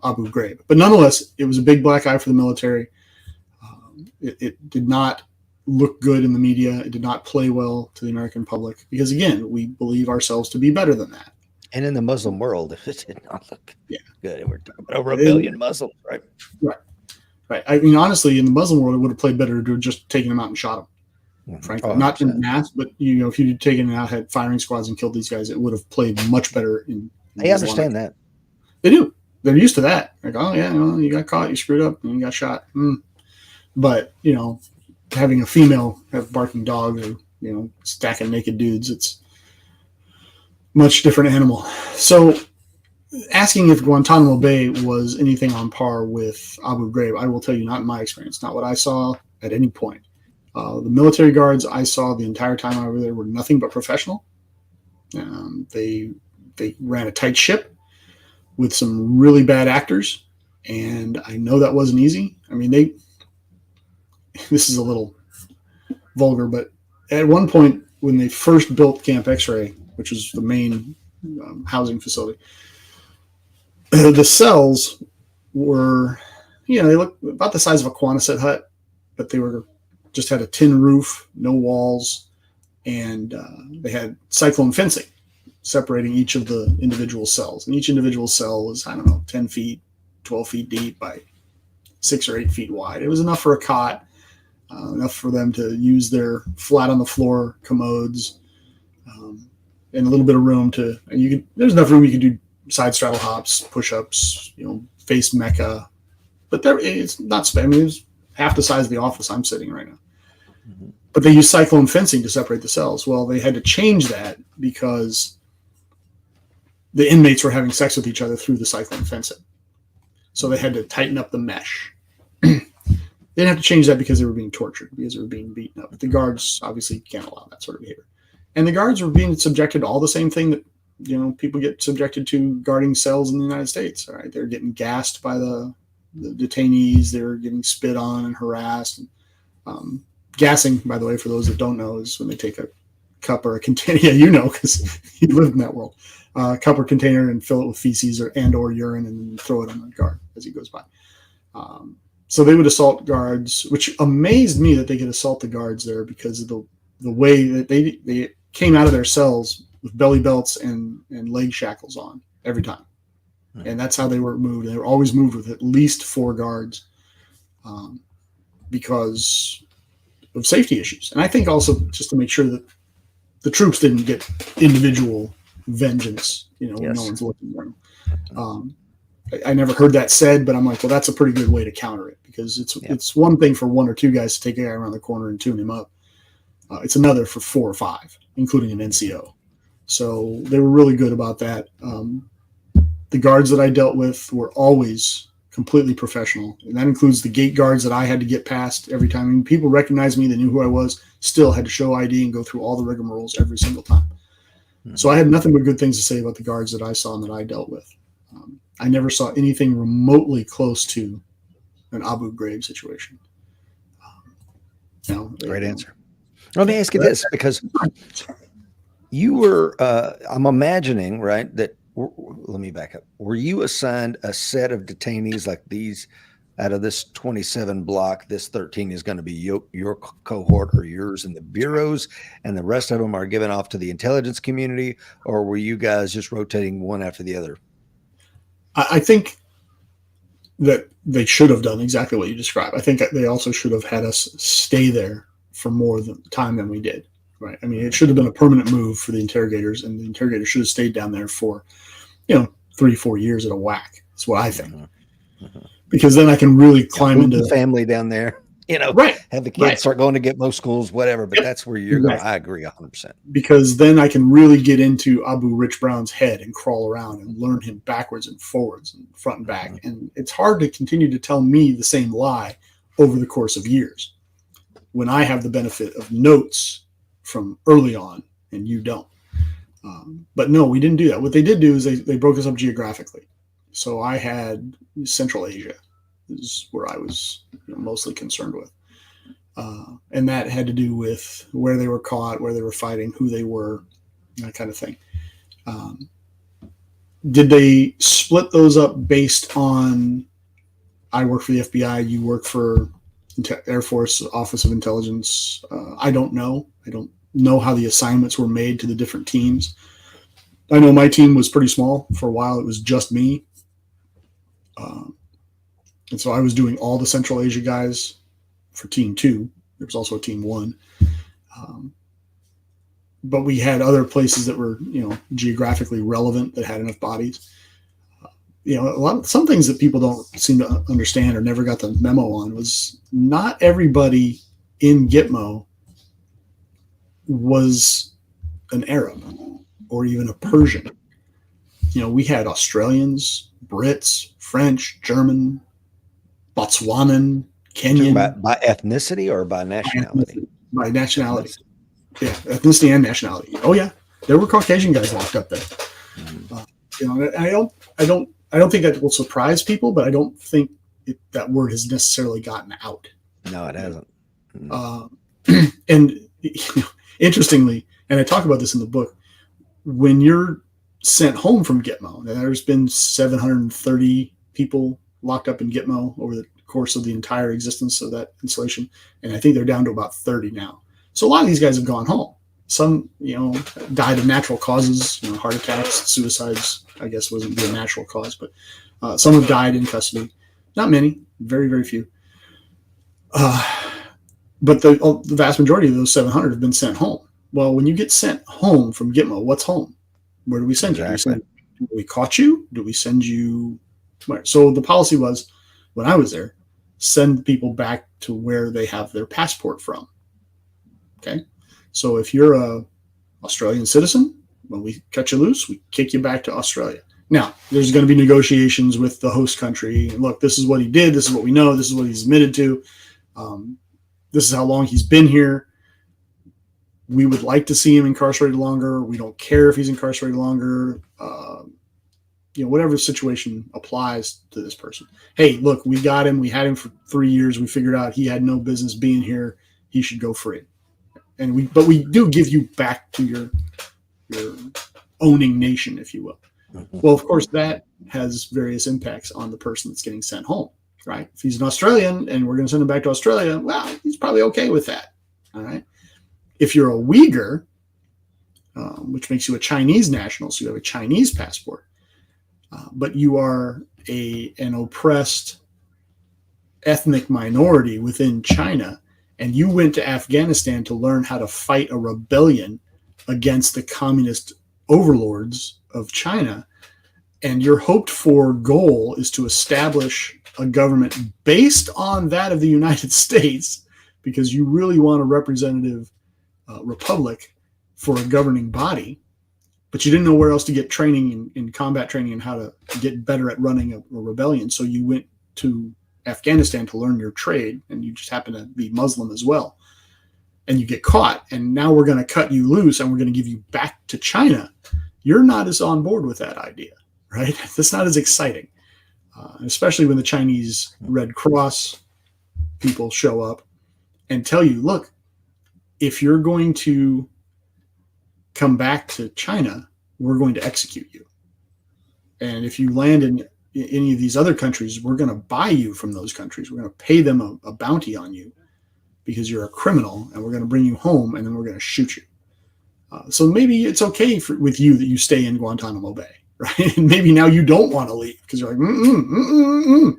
Abu Ghraib. But nonetheless, it was a big black eye for the military. It did not look good in the media. It did not play well to the American public, because, again, we believe ourselves to be better than that. And in the Muslim world, it did not look good. We're talking about over 1 billion billion Muslims, right? Right. I mean, honestly, in the Muslim world, it would have played better to have just taken them out and shot them. Frankly, not in mass, but if you'd taken them out, had firing squads, and killed these guys, it would have played much better. They understand that. They do. They're used to that. Like, oh yeah, you got caught, you screwed up, and you got shot. But having a female have barking dogs, or stacking naked dudes, it's much different animal. So, asking if Guantanamo Bay was anything on par with Abu Ghraib, I will tell you, not in my experience, not what I saw at any point. The military guards I saw the entire time I was there were nothing but professional. They ran a tight ship with some really bad actors, and I know that wasn't easy. I mean, this is a little vulgar, but at one point when they first built Camp X-Ray, which was the main housing facility, the cells were, they looked about the size of a Quonset hut, but they just had a tin roof, no walls, and they had cyclone fencing separating each of the individual cells. And each individual cell was, 10 feet, 12 feet deep by 6 or 8 feet wide. It was enough for a cot, enough for them to use their flat on the floor commodes, and a little bit of room there's enough room you could do side straddle hops, push-ups, face mecha, but it's not, it was half the size of the office I'm sitting right now. Mm-hmm. But they use cyclone fencing to separate the cells. Well, they had to change that because the inmates were having sex with each other through the cyclone fencing. So they had to tighten up the mesh. They didn't have to change that because they were being tortured, because they were being beaten up. But the guards obviously can't allow that sort of behavior. And the guards were being subjected to all the same thing that people get subjected to guarding cells in the United States. All right, they're getting gassed by the detainees. They're getting spit on and harassed. Gassing, by the way, for those that don't know, is when they take a cup or a container. Yeah, because you lived in that world. Cup or container and fill it with feces or urine and throw it on the guard as he goes by. So they would assault guards, which amazed me that they could assault the guards there because of the way that they came out of their cells with belly belts and leg shackles on every time. And that's how they were moved. They were always moved with at least 4 guards because of safety issues. And I think also just to make sure that the troops didn't get individual vengeance, when no one's looking for them. I never heard that said, but I'm like, well, that's a pretty good way to counter it because it's one thing for 1 or 2 guys to take a guy around the corner and tune him up. It's another for 4 or 5, including an NCO. So they were really good about that. The guards that I dealt with were always completely professional. And that includes the gate guards that I had to get past every time. I mean, people recognized me, they knew who I was, still had to show ID and go through all the rigmaroles every single time. So I had nothing but good things to say about the guards that I saw and that I dealt with. I never saw anything remotely close to an Abu Ghraib situation. Great answer. Let me ask you this, because you were, I'm imagining, right, that, let me back up. Were you assigned a set of detainees like these out of this 27 block? This 13 is going to be your cohort or yours in the bureaus, and the rest of them are given off to the intelligence community? Or were you guys just rotating one after the other? I think that they should have done exactly what you described. I think they also should have had us stay there for more time than we did. Right. I mean, it should have been a permanent move for the interrogators, and the interrogators should have stayed down there for, 3-4 years at a whack. That's what I think. Because then I can really climb into the family down there, right. Have the kids start going to Gitmo schools, whatever. But that's where you're going. I agree 100%. Because then I can really get into Abu Rich Brown's head and crawl around and learn him backwards and forwards and front and back. And it's hard to continue to tell me the same lie over the course of years when I have the benefit of notes from early on and you don't. But no, we didn't do that. What they did do is they broke us up geographically. So I had Central Asia is where I was mostly concerned with. And that had to do with where they were caught, where they were fighting, who they were, that kind of thing. Did they split those up based on I work for the FBI, you work for Air Force Office of Intelligence? I don't know. I don't know how the assignments were made to the different teams. I know my team was pretty small. For a while, it was just me. And so I was doing all the Central Asia guys for Team 2. There was also a Team 1. But we had other places that were, geographically relevant that had enough bodies. Some things that people don't seem to understand or never got the memo on was not everybody in Gitmo was an Arab or even a Persian. We had Australians, Brits, French, German, Botswanan, Kenyan. By ethnicity or by nationality? By nationality. Yeah, ethnicity and nationality. Oh yeah, there were Caucasian guys locked up there. I don't think that will surprise people, but I don't think that word has necessarily gotten out. No, it hasn't. And interestingly, and I talk about this in the book, when you're sent home from Gitmo, there's been 730 people locked up in Gitmo over the course of the entire existence of that installation, and I think they're down to about 30 now. So a lot of these guys have gone home. Some, died of natural causes, heart attacks, suicides, I guess wasn't a natural cause, but some have died in custody. Not many, very, very few. But the vast majority of those 700 have been sent home. Well, when you get sent home from Gitmo, what's home? Where do we send you? Do we caught you? Do we send you? Where? So the policy was, when I was there, send people back to where they have their passport from. Okay. So if you're a Australian citizen, when we cut you loose, we kick you back to Australia. Now, there's going to be negotiations with the host country. Look, this is what he did. This is what we know. This is what he's admitted to. This is how long he's been here. We would like to see him incarcerated longer. We don't care if he's incarcerated longer. Whatever situation applies to this person. Hey, look, we got him. We had him for 3 years. We figured out he had no business being here. He should go free. But we do give you back to your owning nation, if you will. Well, of course, that has various impacts on the person that's getting sent home. right? If he's an Australian and we're going to send him back to Australia, well, he's probably okay with that. All right. If you're a Uyghur, which makes you a Chinese national, so you have a Chinese passport, but you are an oppressed ethnic minority within China, and you went to Afghanistan to learn how to fight a rebellion against the communist overlords of China, and your hoped for goal is to establish a government based on that of the United States, because you really want a representative republic for a governing body, but you didn't know where else to get training in combat training and how to get better at running a rebellion. So you went to Afghanistan to learn your trade, and you just happen to be Muslim as well. And you get caught, and now we're going to cut you loose and we're going to give you back to China. You're not as on board with that idea, right? That's not as exciting, especially when the Chinese Red Cross people show up and tell you, look, if you're going to come back to China, we're going to execute you. And if you land in any of these other countries, we're going to buy you from those countries. We're going to pay them a bounty on you because you're a criminal, and we're going to bring you home, and then we're going to shoot you. So maybe it's okay with you that you stay in Guantanamo Bay, right? And maybe now you don't want to leave because you're like,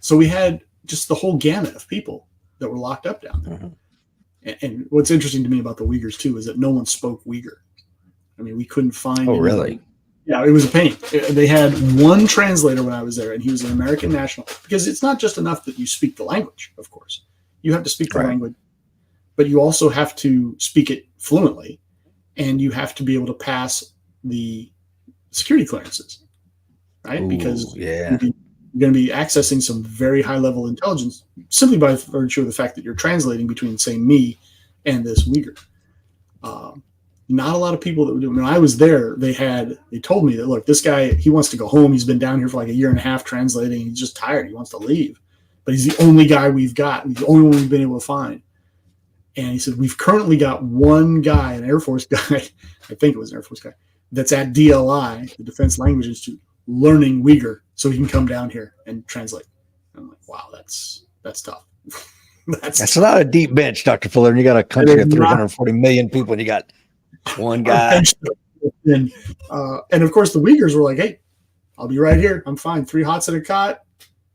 so we had just the whole gamut of people that were locked up down there. Mm-hmm. And what's interesting to me about the Uyghurs too is that no one spoke Uyghur. I mean, we couldn't find. Oh, really? Yeah, it was a pain. They had one translator when I was there, and he was an American national, because it's not just enough that you speak the language, of course. You have to speak the language, but you also have to speak it fluently, and you have to be able to pass the security clearances, right? Ooh, because you're going to be accessing some very high-level intelligence simply by virtue of the fact that you're translating between, say, me and this Uyghur. Not a lot of people that were doing. When I was there, they told me that, look, this guy, he wants to go home. He's been down here for like a year and a half translating. He's just tired. He wants to leave. But he's the only guy we've got. He's the only one we've been able to find. And he said, we've currently got one guy, an Air Force guy, I think it was an Air Force guy, that's at DLI, the Defense Language Institute, learning Uyghur so he can come down here and translate. And I'm like, wow, that's tough. That's not a deep bench, Dr. Fuller. And you got a country of 340 million people, and you got one guy. And of course, the Uyghurs were like, hey, I'll be right here. I'm fine. 3 hots in a cot.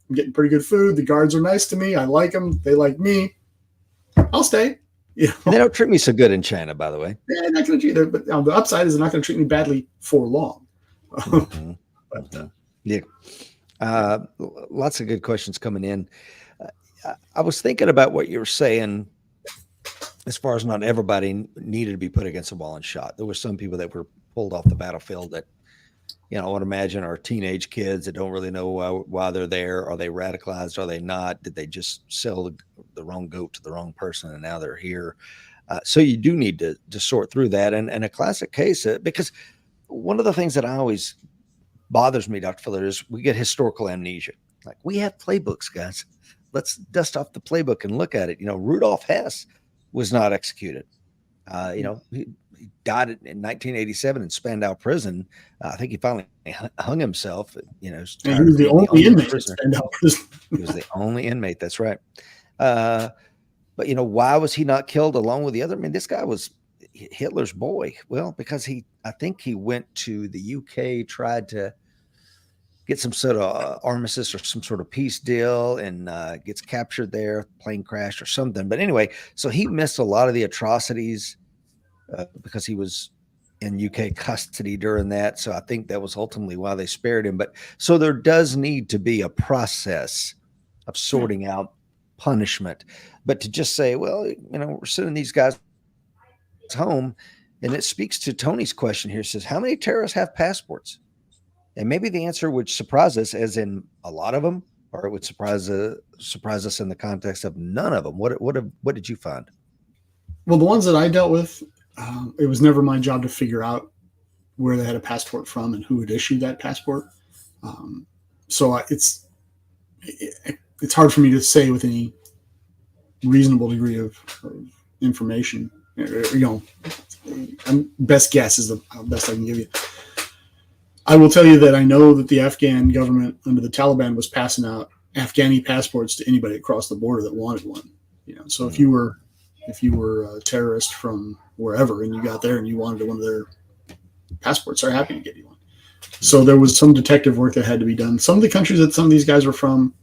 I'm getting pretty good food. The guards are nice to me. I like them. They like me. I'll stay. You know? They don't treat me so good in China, by the way. Yeah, not going to treat them. But the upside is they're not going to treat me badly for long. Mm-hmm. But, yeah. Lots of good questions coming in. I was thinking about what you were saying as far as not everybody needed to be put against a wall and shot. There were some people that were pulled off the battlefield that, I would imagine are teenage kids that don't really know why they're there. Are they radicalized? Are they not? Did they just sell the wrong goat to the wrong person and now they're here? So you do need to sort through that. And a classic case, because one of the things that always bothers me, Dr. Fuller, is we get historical amnesia. Like, we have playbooks, guys. Let's dust off the playbook and look at it. Rudolf Hess was not executed. He died in 1987 in Spandau Prison. I think he finally hung himself. He was the only inmate in Spandau Prison. He was the only inmate. That's right. But why was he not killed along with the other? I mean, this guy was Hitler's boy. Well, because I think he went to the UK, tried to get some sort of armistice or some sort of peace deal, and gets captured there, plane crash or something. But anyway, so he missed a lot of the atrocities because he was in UK custody during that. So I think that was ultimately why they spared him. But so there does need to be a process of sorting out punishment. But to just say, well, we're sending these guys home, and it speaks to Tony's question here. It says, how many terrorists have passports? And maybe the answer would surprise us, as in a lot of them, or it would surprise us in the context of none of them. What did you find? Well, the ones that I dealt with, it was never my job to figure out where they had a passport from and who had issued that passport. So it's hard for me to say with any reasonable degree of information. Best guess is the best I can give you. I will tell you that I know that the Afghan government under the Taliban was passing out Afghani passports to anybody across the border that wanted one. So if you were a terrorist from wherever and you got there and you wanted one of their passports, they're happy to give you one. So there was some detective work that had to be done. Some of the countries that some of these guys were from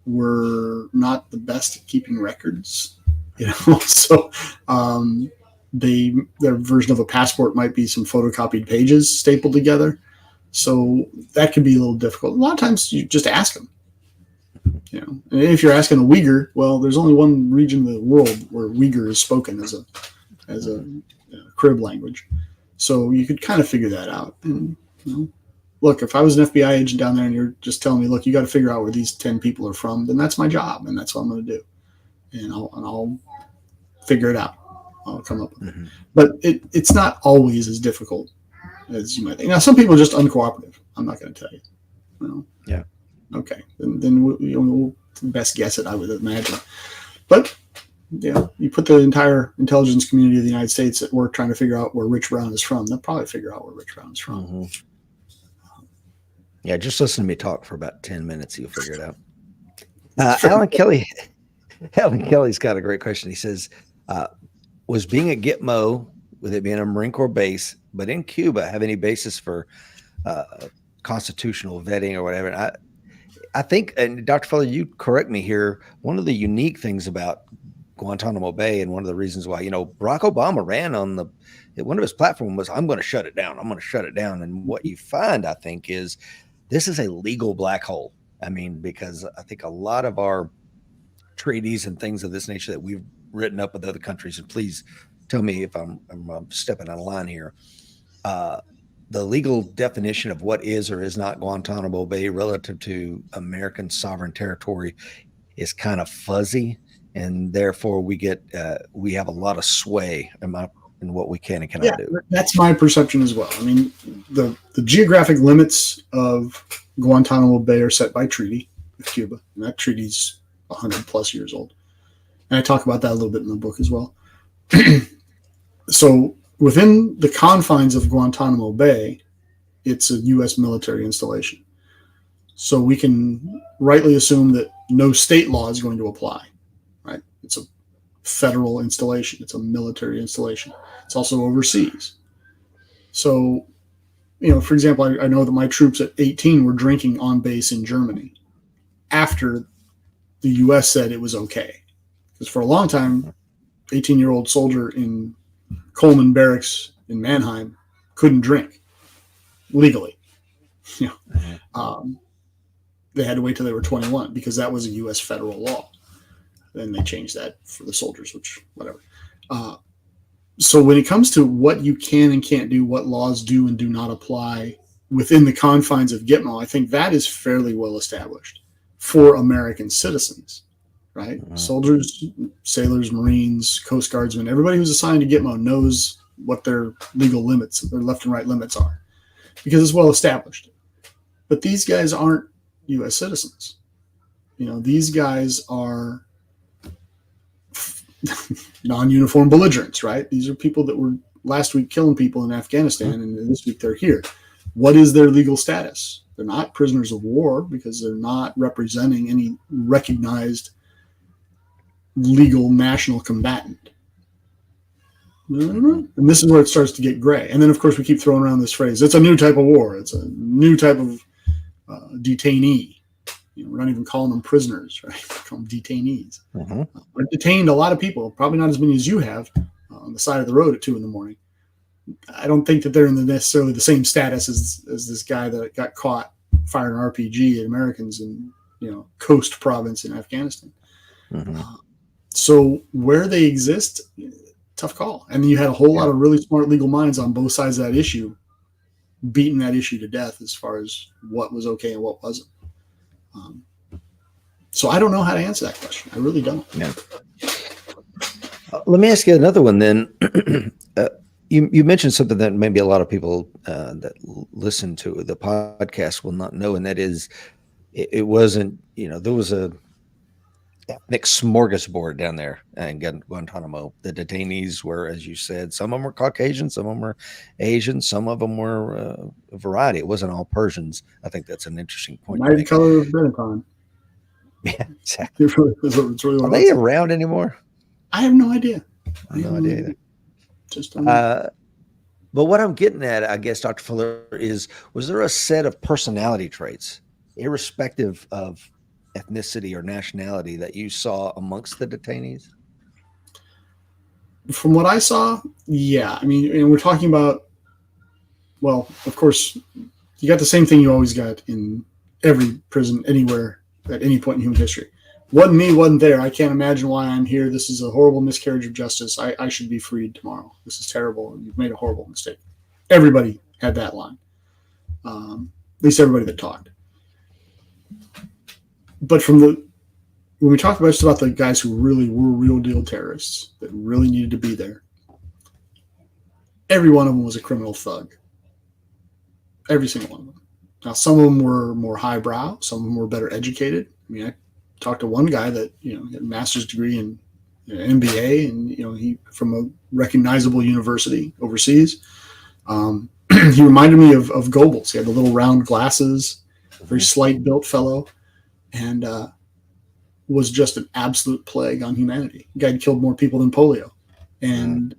were not the best at keeping records, So their version of a passport might be some photocopied pages stapled together. So that could be a little difficult. A lot of times you just ask them. And if you're asking a Uyghur, well, there's only one region of the world where Uyghur is spoken as a crib language. So you could kind of figure that out. And, look, if I was an FBI agent down there and you're just telling me, look, you got to figure out where these 10 people are from, then that's my job, and that's what I'm going to do. And I'll figure it out. I'll come up with it. But it's not always as difficult as you might think. Now, some people are just uncooperative. I'm not going to tell you. Yeah. Okay. Then we'll best guess it, I would imagine. But you put the entire intelligence community of the United States at work trying to figure out where Rich Brown is from. They'll probably figure out where Rich Brown is from. Yeah, just listen to me talk for about 10 minutes. You'll figure it out. Alan Kelly's got a great question. He says, was being at Gitmo, with it being a Marine Corps base, but in Cuba, have any basis for constitutional vetting or whatever? I think, and Dr. Fuller, you correct me here, one of the unique things about Guantanamo Bay, and one of the reasons why, Barack Obama ran on one of his platforms was, I'm going to shut it down. I'm going to shut it down. And what you find, I think, is this is a legal black hole. I mean, because I think a lot of our treaties and things of this nature that we've written up with other countries, and please tell me if I'm stepping out of line here, the legal definition of what is or is not Guantanamo Bay relative to American sovereign territory is kind of fuzzy, and therefore we have a lot of sway in what we can and cannot do. That's my perception as well. I mean, the geographic limits of Guantanamo Bay are set by treaty with Cuba, and that treaty's 100 plus years old. And I talk about that a little bit in the book as well. So within the confines of Guantanamo Bay, it's a U.S. military installation. So we can rightly assume that no state law is going to apply, right? It's a federal installation. It's a military installation. It's also overseas. So, for example, I know that my troops at 18 were drinking on base in Germany after the U.S. said it was okay. Because for a long time, 18-year-old soldier in Coleman Barracks in Mannheim couldn't drink legally. They had to wait till they were 21 because that was a U.S. federal law. Then they changed that for the soldiers, which whatever. So when it comes to what you can and can't do, what laws do and do not apply within the confines of Gitmo, I think that is fairly well established for American citizens, right? Soldiers, sailors, Marines, Coast Guardsmen, everybody who's assigned to Gitmo knows what their legal limits, their left and right limits are, because it's well established. But these guys aren't U.S. citizens. These guys are non-uniform belligerents, right? These are people that were last week killing people in Afghanistan, and this week they're here. What is their legal status? They're not prisoners of war because they're not representing any recognized legal national combatant. And this is where it starts to get gray. And then, of course, we keep throwing around this phrase, it's a new type of war. It's a new type of detainee. We're not even calling them prisoners, right? We call them detainees. I've detained a lot of people, probably not as many as you have, on the side of the road at 2 a.m. I don't think that they're in necessarily the same status as this guy that got caught firing an RPG at Americans in Coast Province in Afghanistan. So where they exist, tough call. And then you had a whole lot of really smart legal minds on both sides of that issue, beating that issue to death as far as what was okay and what wasn't. So I don't know how to answer that question. I really don't. Yeah. Let me ask you another one then. You mentioned something that maybe a lot of people that listen to the podcast will not know, and that is it wasn't, there was a ethnic smorgasbord down there in Guantanamo. The detainees were, as you said, some of them were Caucasian, some of them were Asian, some of them were a variety. It wasn't all Persians. I think that's an interesting point. United color of Benetton. Yeah, exactly. It's really Are what it they was. around anymore? I have no idea. I have No no idea idea. either. Just don't know. But what I'm getting at, I guess, Dr. Fuller, is was there a set of personality traits, irrespective of ethnicity or nationality, that you saw amongst the detainees? From what I saw, yeah. I mean, and we're talking about, well, of course, you got the same thing you always got in every prison anywhere at any point in human history. Wasn't me, wasn't there. I can't imagine why I'm here. This is a horrible miscarriage of justice. I should be freed tomorrow. This is terrible. You've made a horrible mistake. Everybody had that line. At least everybody that talked. But when we talk just about the guys who really were real deal terrorists that really needed to be there, every one of them was a criminal thug. Every single one of them. Now, some of them were more highbrow. Some of them were better educated. I mean, I talked to one guy that had a master's degree in MBA, and he from a recognizable university overseas. He reminded me of Goebbels. He had the little round glasses, very slight built fellow, and was just an absolute plague on humanity. The guy had killed more people than polio, and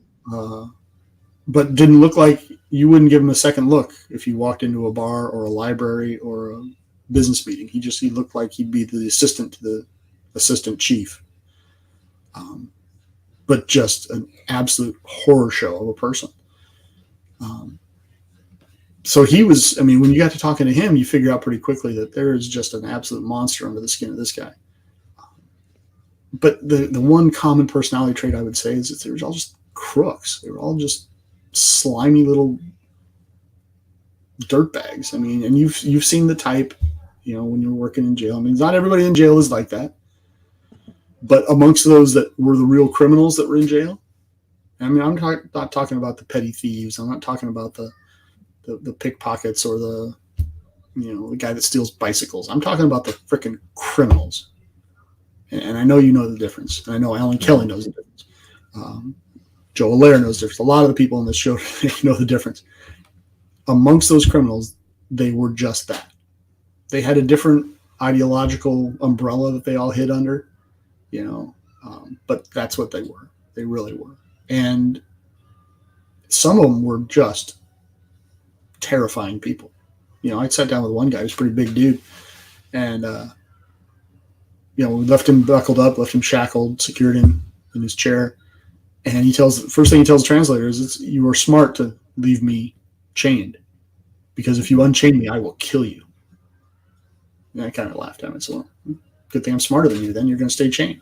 but didn't look like, you wouldn't give him a second look if you walked into a bar or a library or a business meeting. He looked like he'd be the assistant to the assistant chief, but just an absolute horror show of a person. So he was, I mean, when you got to talking to him, you figure out pretty quickly that there is just an absolute monster under the skin of this guy. But the one common personality trait I would say is that they were all just crooks. They were all just slimy little dirtbags. I mean, and you've seen the type, when you're working in jail. I mean, not everybody in jail is like that, but amongst those that were the real criminals that were in jail, I mean, I'm not talking about the petty thieves. I'm not talking about the pickpockets or the guy that steals bicycles. I'm talking about the freaking criminals. And I know you know the difference. And I know Alan Kelly knows the difference. Joe Allaire knows the difference. A lot of the people in this show know the difference. Amongst those criminals, they were just that. They had a different ideological umbrella that they all hid under, but that's what they were. They really were. And some of them were just terrifying people. I sat down with one guy who's a pretty big dude, and we left him buckled up, left him shackled, secured him in his chair, and first thing he tells the translator is, "You are smart to leave me chained, because if you unchain me, I will kill you." And I kind of laughed at him and said, "Well, good thing I'm smarter than you. Then you're going to stay chained."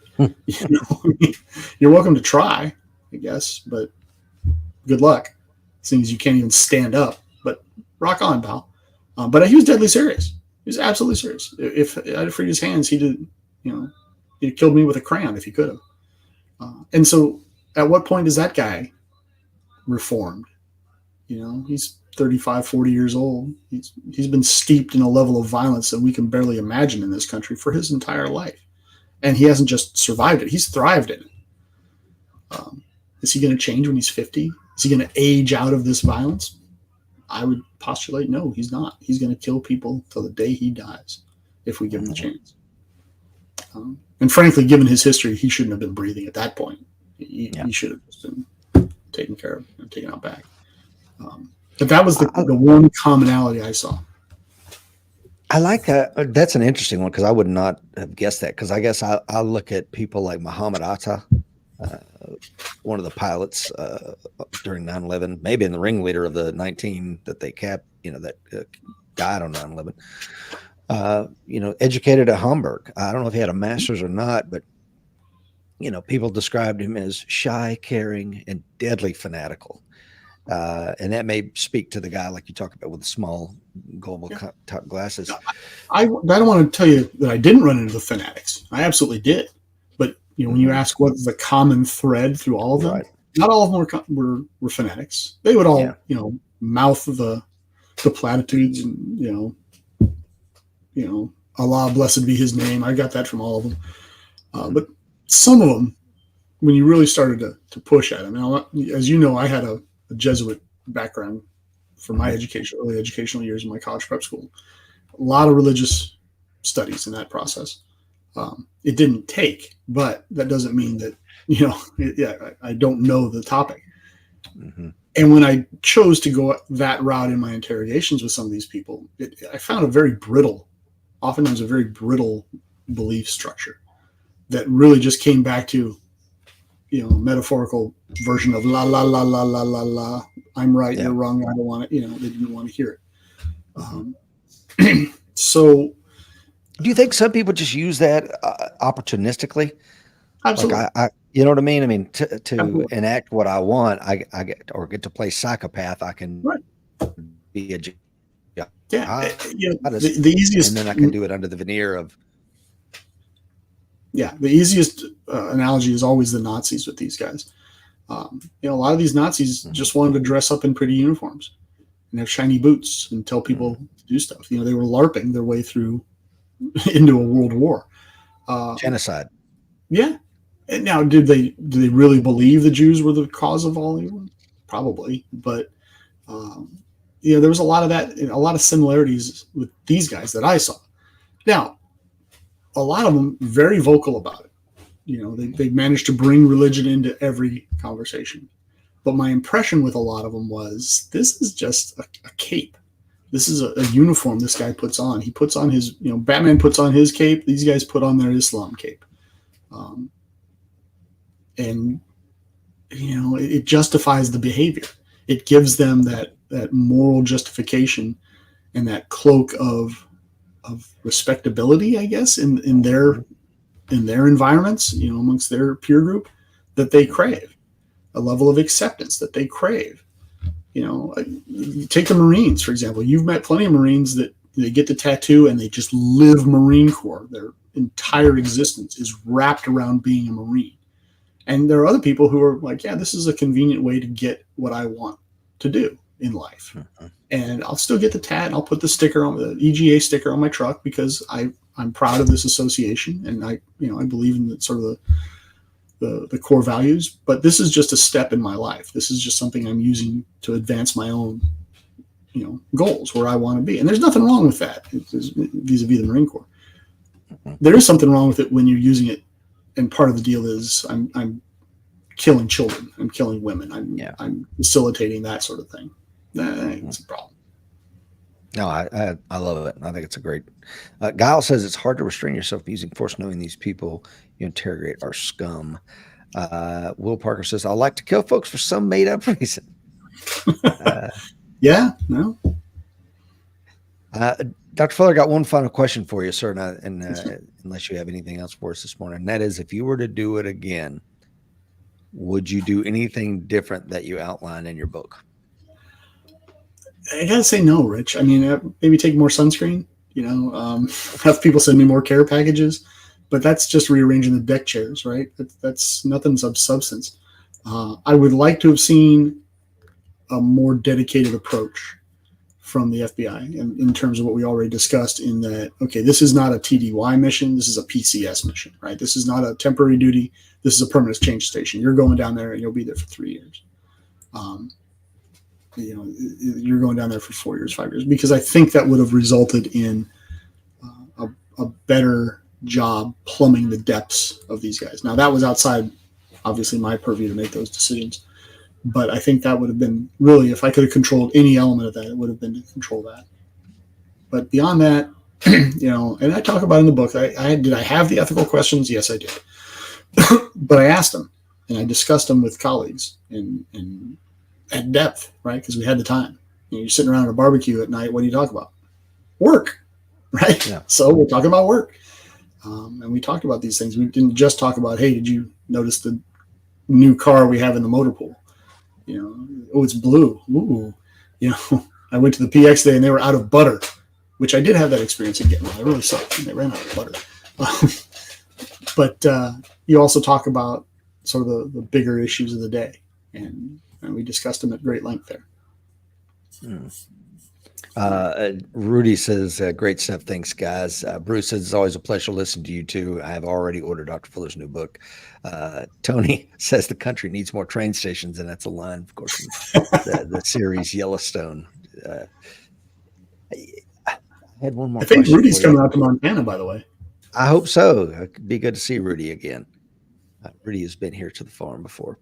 You're welcome to try, I guess, but good luck, seeing as you can't even stand up. But rock on, pal. But he was deadly serious. He was absolutely serious. If I had freed his hands, he'd killed me with a crayon if he could have. And so, at what point is that guy reformed? He's 35, 40 years old. He's been steeped in a level of violence that we can barely imagine in this country for his entire life. And he hasn't just survived it, he's thrived in it. Is he going to change when he's 50? Is he going to age out of this violence? I would postulate no, he's not. He's going to kill people till the day he dies if we give him the chance. And frankly, given his history, he shouldn't have been breathing at that point. He should have just been taken care of and taken out back. But that was the one commonality I saw. I like that. That's an interesting one, because I would not have guessed that, because I guess I look at people like Muhammad Atta, one of the pilots during 9/11, maybe in the ringleader of the 19 that they capped, that died on 9/11. Educated at Hamburg. I don't know if he had a master's or not, but people described him as shy, caring, and deadly fanatical. And that may speak to the guy like you talk about with the small global top glasses. I don't want to tell you that I didn't run into the fanatics. I absolutely did. But when you ask what's the common thread through all of them, not all of them were fanatics. They would all mouth the platitudes and Allah blessed be His name. I got that from all of them. But some of them, when you really started to push at them, as you know, I had a Jesuit background for my early educational years in my college prep school. A lot of religious studies in that process. It didn't take, but that doesn't mean that, I don't know the topic. Mm-hmm. And when I chose to go that route in my interrogations with some of these people, I found oftentimes a very brittle belief structure that really just came back to, metaphorical version of la, la, la, la, la, la, la. I'm right, you're wrong, I don't want it. They didn't want to hear it. So do you think some people just use that opportunistically? absolutely. Like I you know what I mean? I mean, to Absolutely. enact what I want, I get to play psychopath. I can Right. be a Yeah. jihadist, The easiest, and then I can do it under the veneer of the easiest analogy is always the Nazis with these guys. A lot of these Nazis just wanted to dress up in pretty uniforms and have shiny boots and tell people to do stuff. They were LARPing their way through into a world war. genocide. Yeah. And now, did they really believe the Jews were the cause of all evil? Probably, but there was a lot of that, a lot of similarities with these guys that I saw. Now, a lot of them very vocal about it. They managed to bring religion into every conversation. But my impression with a lot of them was, this is just a cape. This is a uniform this guy puts on. He puts on his, Batman puts on his cape. These guys put on their Islam cape. And it justifies the behavior. It gives them that moral justification and that cloak of respectability, I guess, in their environments, amongst their peer group, that they crave, a level of acceptance that they crave. Take the Marines, for example. You've met plenty of Marines that they get the tattoo and they just live Marine Corps. Their entire existence is wrapped around being a Marine. And there are other people who are like, yeah, this is a convenient way to get what I want to do in life. Mm-hmm. And I'll still get the tat and I'll put the sticker on the EGA sticker on my truck because I'm proud of this association. And I believe in the sort of the core values, but this is just a step in my life. This is just something I'm using to advance my own, goals where I want to be. And there's nothing wrong with that vis-a-vis the Marine Corps. There is something wrong with it when you're using it. And part of the deal is I'm killing children. I'm killing women. I'm facilitating that sort of thing. It's a problem. No, I love it. I think it's a great. Guile says it's hard to restrain yourself from using force, knowing these people you interrogate are scum. Will Parker says, I like to kill folks for some made up reason. Yeah, no. Dr. Fuller, got one final question for you, sir, unless you have anything else for us this morning. And that is, if you were to do it again, would you do anything different that you outline in your book? I gotta say no, Rich. I mean, maybe take more sunscreen, have people send me more care packages, but that's just rearranging the deck chairs, right? That's nothing's of substance. I would like to have seen a more dedicated approach from the FBI in terms of what we already discussed in that, okay, this is not a TDY mission. This is a PCS mission, right? This is not a temporary duty. This is a permanent change station. You're going down there and you'll be there for 3 years. You're going down there for 4 years, 5 years, because I think that would have resulted in a better job plumbing the depths of these guys. Now, that was outside, obviously, my purview to make those decisions. But I think that would have been really, if I could have controlled any element of that, it would have been to control that. But beyond that, and I talk about in the book, did I have the ethical questions? Yes, I did. But I asked them and I discussed them with colleagues in at depth, right? Because we had the time. You're sitting around at a barbecue at night. What do you talk about? Work, right? Yeah. So we're talking about work. And we talked about these things. We didn't just talk about, hey, did you notice the new car we have in the motor pool? Oh, it's blue. Ooh, I went to the PX day and they were out of butter, which I did have that experience again. I really sucked. They ran out of butter. But you also talk about sort of the bigger issues of the day, and we discussed them at great length there. Rudy says, great stuff. Thanks, guys. Bruce says, it's always a pleasure listening to you too. I have already ordered Dr. Fuller's new book. Tony says the country needs more train stations, and that's a line, of course, from the series Yellowstone. I had one more. I think Rudy's coming out to Montana, by the way. I hope so. It'd be good to see Rudy again. Rudy has been here to the farm before.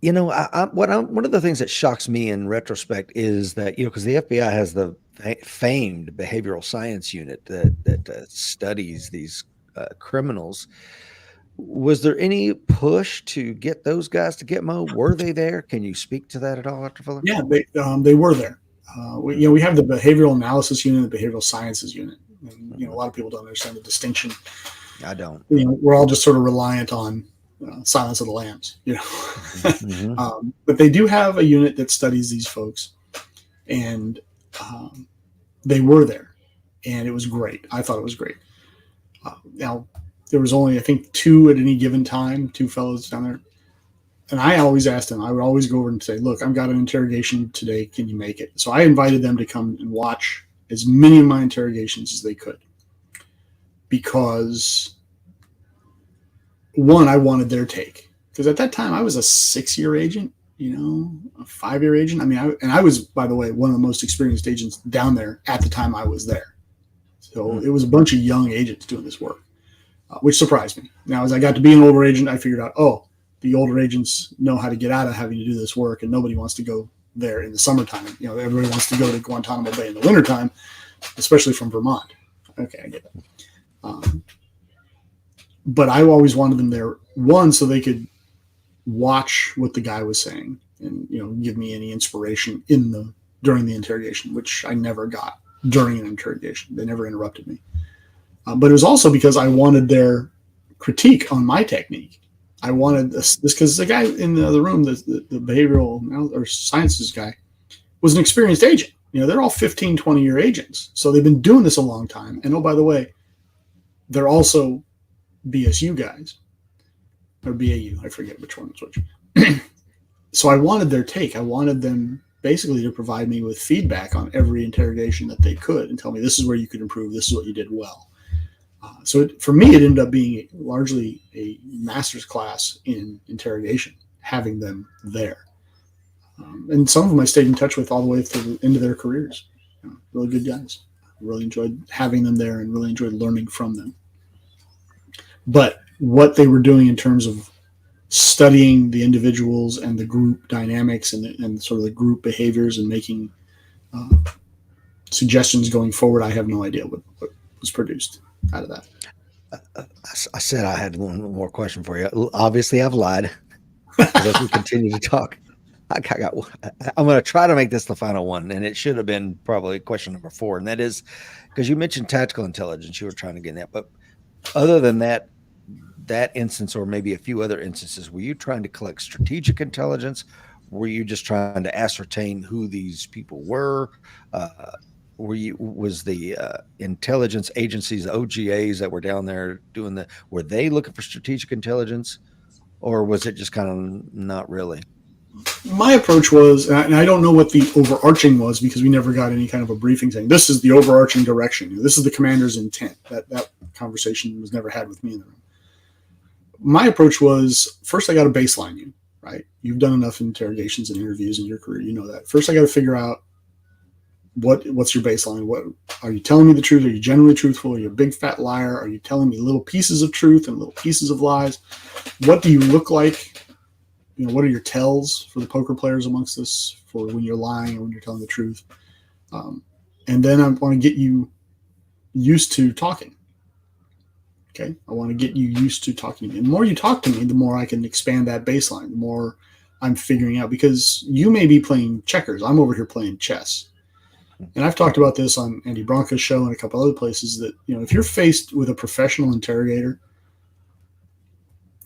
You know, one of the things that shocks me in retrospect is that, you know, because the FBI has the famed behavioral science unit that studies these criminals. Was there any push to get those guys to Gitmo? Were they there? Can you speak to that at all, Dr. Fuller? Yeah, they were there. You know, we have the behavioral analysis unit, the behavioral sciences unit. And, you know, a lot of people don't understand the distinction. I don't. You know, we're all just sort of reliant on Silence of the Lambs, you know. Mm-hmm. But they do have a unit that studies these folks, and they were there, and it was great. I thought it was great. Now, there was only, I think, two at any given time, two fellows down there. And I always asked them, I would always go over and say, look, I've got an interrogation today. Can you make it? So I invited them to come and watch as many of my interrogations as they could. Because, one, I wanted their take. Because at that time, I was a 6-year agent, you know, a 5-year agent. I mean, I was, by the way, one of the most experienced agents down there at the time I was there. So it was a bunch of young agents doing this work, which surprised me. Now, as I got to be an older agent, I figured out, oh, the older agents know how to get out of having to do this work, and nobody wants to go there in the summertime. You know, everybody wants to go to Guantanamo Bay in the wintertime, especially from Vermont. Okay, I get that. But I always wanted them there, one, so they could watch what the guy was saying and, you know, give me any inspiration during the interrogation, which I never got during an interrogation. They never interrupted me. But it was also because I wanted their critique on my technique. I wanted this because the guy in the other room, the behavioral or sciences guy, was an experienced agent. You know, they're all 15, 20-year agents. So they've been doing this a long time. And oh, by the way, they're also BSU guys or BAU. I forget which one is which. So I wanted their take. I wanted them basically to provide me with feedback on every interrogation that they could and tell me this is where you could improve. This is what you did well. So for me, it ended up being largely a master's class in interrogation, having them there. And some of them I stayed in touch with all the way through into their careers. You know, really good guys. Really enjoyed having them there and really enjoyed learning from them. But what they were doing in terms of studying the individuals and the group dynamics and sort of the group behaviors and making suggestions going forward, I have no idea what was produced out of that. I said I had one more question for you. Obviously, I've lied. As we continue to talk, I'm going to try to make this the final one, and it should have been probably question number 4, and that is because you mentioned tactical intelligence. You were trying to get in that, but other than that instance, or maybe a few other instances, were you trying to collect strategic intelligence? Were you just trying to ascertain who these people were? Was the intelligence agencies, the OGAs that were down there doing were they looking for strategic intelligence, or was it just kind of not really? My approach was, and I don't know what the overarching was because we never got any kind of a briefing saying this is the overarching direction. This is the commander's intent. That conversation was never had with me in the room. My approach was, first I got to baseline you, right? You've done enough interrogations and interviews in your career. You know that. First I got to figure out what's your baseline? What are you telling me the truth? Are you generally truthful? Are you a big fat liar? Are you telling me little pieces of truth and little pieces of lies? What do you look like? You know, what are your tells for the poker players amongst us for when you're lying and when you're telling the truth? And then I want to get you used to talking. Okay. I want to get you used to talking to me. And the more you talk to me, the more I can expand that baseline, the more I'm figuring out, because you may be playing checkers. I'm over here playing chess. And I've talked about this on Andy Bronco's show and a couple other places that, you know, if you're faced with a professional interrogator,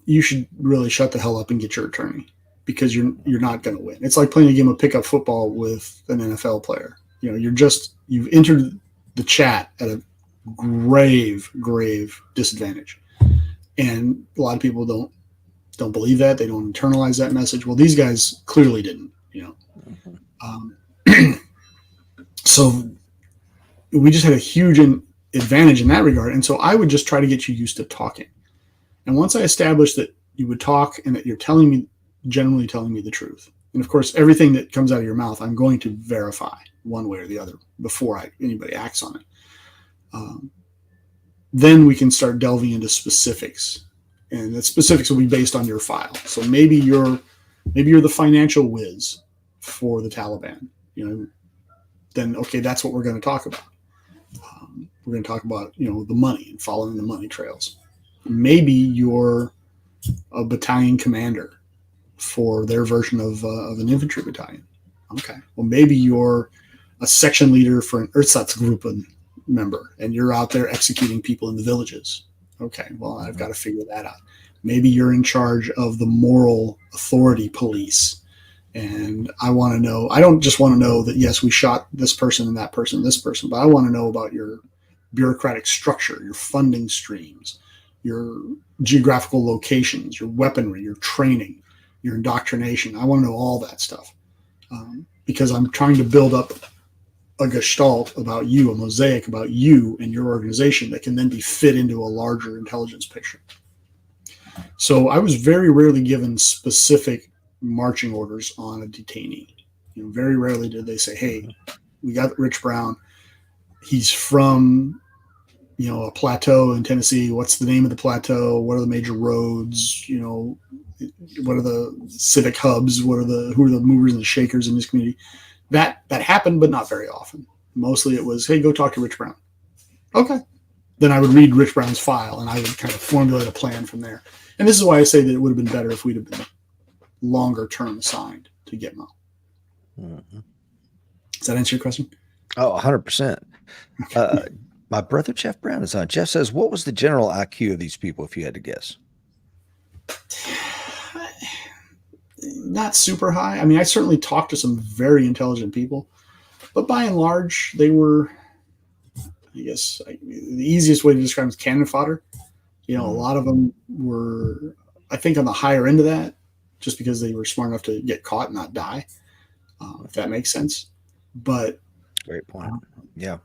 you should really shut the hell up and get your attorney, because you're not going to win. It's like playing a game of pickup football with an NFL player. You know, you've entered the chat at a grave disadvantage. And a lot of people don't believe that. They don't internalize that message. Well, these guys clearly didn't, you know. So we just had a huge advantage in that regard. And so I would just try to get you used to talking. And once I established that you would talk and that you're generally telling me the truth. And of course, everything that comes out of your mouth, I'm going to verify one way or the other before anybody acts on it. then we can start delving into specifics, and the specifics will be based on your file. So maybe you're the financial whiz for the Taliban. Then okay, that's what we're going to talk about. We're going to talk about the money and following the money trails. Maybe you're a battalion commander for their version of an infantry battalion. Okay, well maybe you're a section leader for an Einsatzgruppen member, and you're out there executing people in the villages. Okay, well I've got to figure that out. Maybe you're in charge of the moral authority police, and I want to know. I don't just want to know that yes, we shot this person and that person, this person, but I want to know about your bureaucratic structure, your funding streams, your geographical locations, your weaponry, your training, your indoctrination. I want to know all that stuff because I'm trying to build up a gestalt about you, a mosaic about you and your organization that can then be fit into a larger intelligence picture. So I was very rarely given specific marching orders on a detainee. Very rarely did they say, hey, we got Rich Brown. He's from, a plateau in Tennessee. What's the name of the plateau? What are the major roads? What are the civic hubs? Who are the movers and the shakers in this community? That happened, but not very often. Mostly it was, hey, go talk to Rich Brown. Okay. Then I would read Rich Brown's file and I would kind of formulate a plan from there. And this is why I say that it would have been better if we'd have been longer term assigned to Gitmo. Mm-hmm. Does that answer your question? Oh, 100%. Okay. My brother Jeff Brown is on. Jeff says, what was the general IQ of these people, if you had to guess? Not super high. I mean, I certainly talked to some very intelligent people, but by and large, they were, I guess, the easiest way to describe them is cannon fodder. A lot of them were, I think, on the higher end of that, just because they were smart enough to get caught and not die, if that makes sense. But great point. Yeah.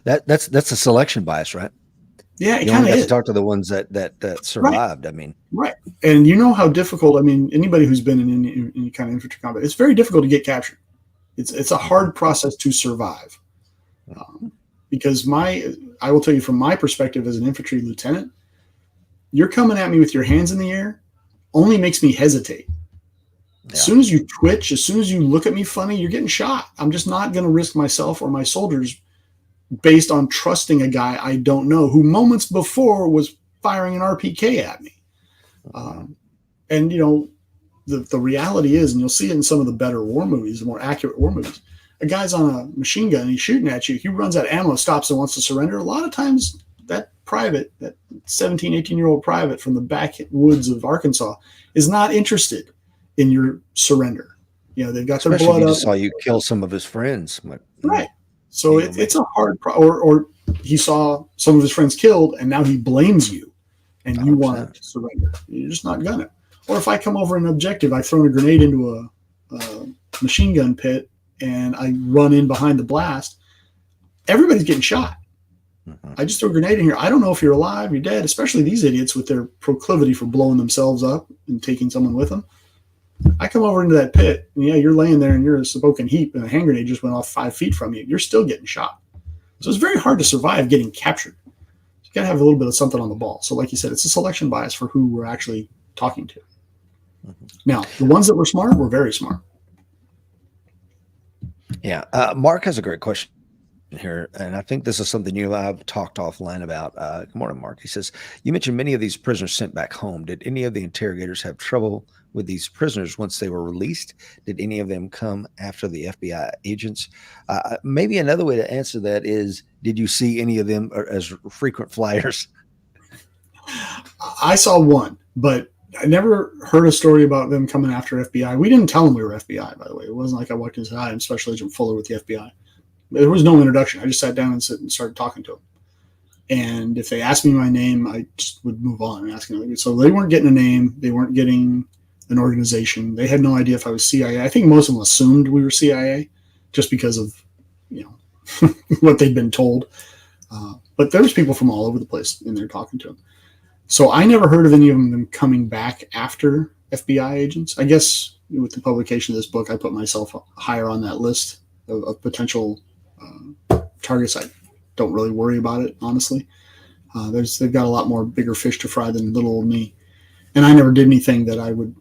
That's a selection bias, right? Yeah, it you only kind of got to talk to the ones that survived. Right. I mean, right. And you know how difficult. I mean, anybody who's been in any kind of infantry combat, it's very difficult to get captured. It's a hard process to survive. Because I will tell you from my perspective as an infantry lieutenant, you're coming at me with your hands in the air only makes me hesitate. Yeah. As soon as you twitch, as soon as you look at me funny, you're getting shot. I'm just not going to risk myself or my soldiers based on trusting a guy I don't know who moments before was firing an RPK at me. And, the reality is, and you'll see it in some of the better war movies, the more accurate war movies, a guy's on a machine gun and he's shooting at you. He runs out of ammo, stops and wants to surrender. A lot of times that private, that 17, 18-year-old private from the backwoods of Arkansas is not interested in your surrender. They've got their blood up. Just saw you kill some of his friends. Right. So it's a hard or he saw some of his friends killed and now he blames you and you 100%. Want to surrender. You're just not gonna. Or if I come over an objective, I've thrown a grenade into a machine gun pit and I run in behind the blast, everybody's getting shot. Mm-hmm. I just threw a grenade in here. I don't know if you're alive, you're dead, especially these idiots with their proclivity for blowing themselves up and taking someone with them. I come over into that pit, and you're laying there and you're a smoking heap, and a hand grenade just went off 5 feet from you. You're still getting shot. So it's very hard to survive getting captured. You got to have a little bit of something on the ball. So like you said, it's a selection bias for who we're actually talking to. Mm-hmm. Now, the ones that were smart were very smart. Yeah. Mark has a great question here, and I think this is something you and I have talked offline about. Good morning, Mark. He says, you mentioned many of these prisoners sent back home. Did any of the interrogators have trouble with these prisoners once they were released? Did any of them come after the FBI agents? Maybe another way to answer that is, did you see any of them as frequent flyers? I saw one, but I never heard a story about them coming after FBI. We didn't tell them we were FBI, by the way. It wasn't like I walked in and said, hi, I'm Special Agent Fuller with the FBI. There was no introduction. I just sat down and started talking to them. And if they asked me my name, I just would move on and ask them. So they weren't getting a name. They weren't getting an organization. They had no idea if I was CIA. I think most of them assumed we were CIA just because of, what they'd been told. But there was people from all over the place in there talking to them. So I never heard of any of them coming back after FBI agents. I guess with the publication of this book, I put myself higher on that list of potential targets. I don't really worry about it, honestly. They've got a lot more bigger fish to fry than little old me. And I never did anything that I would,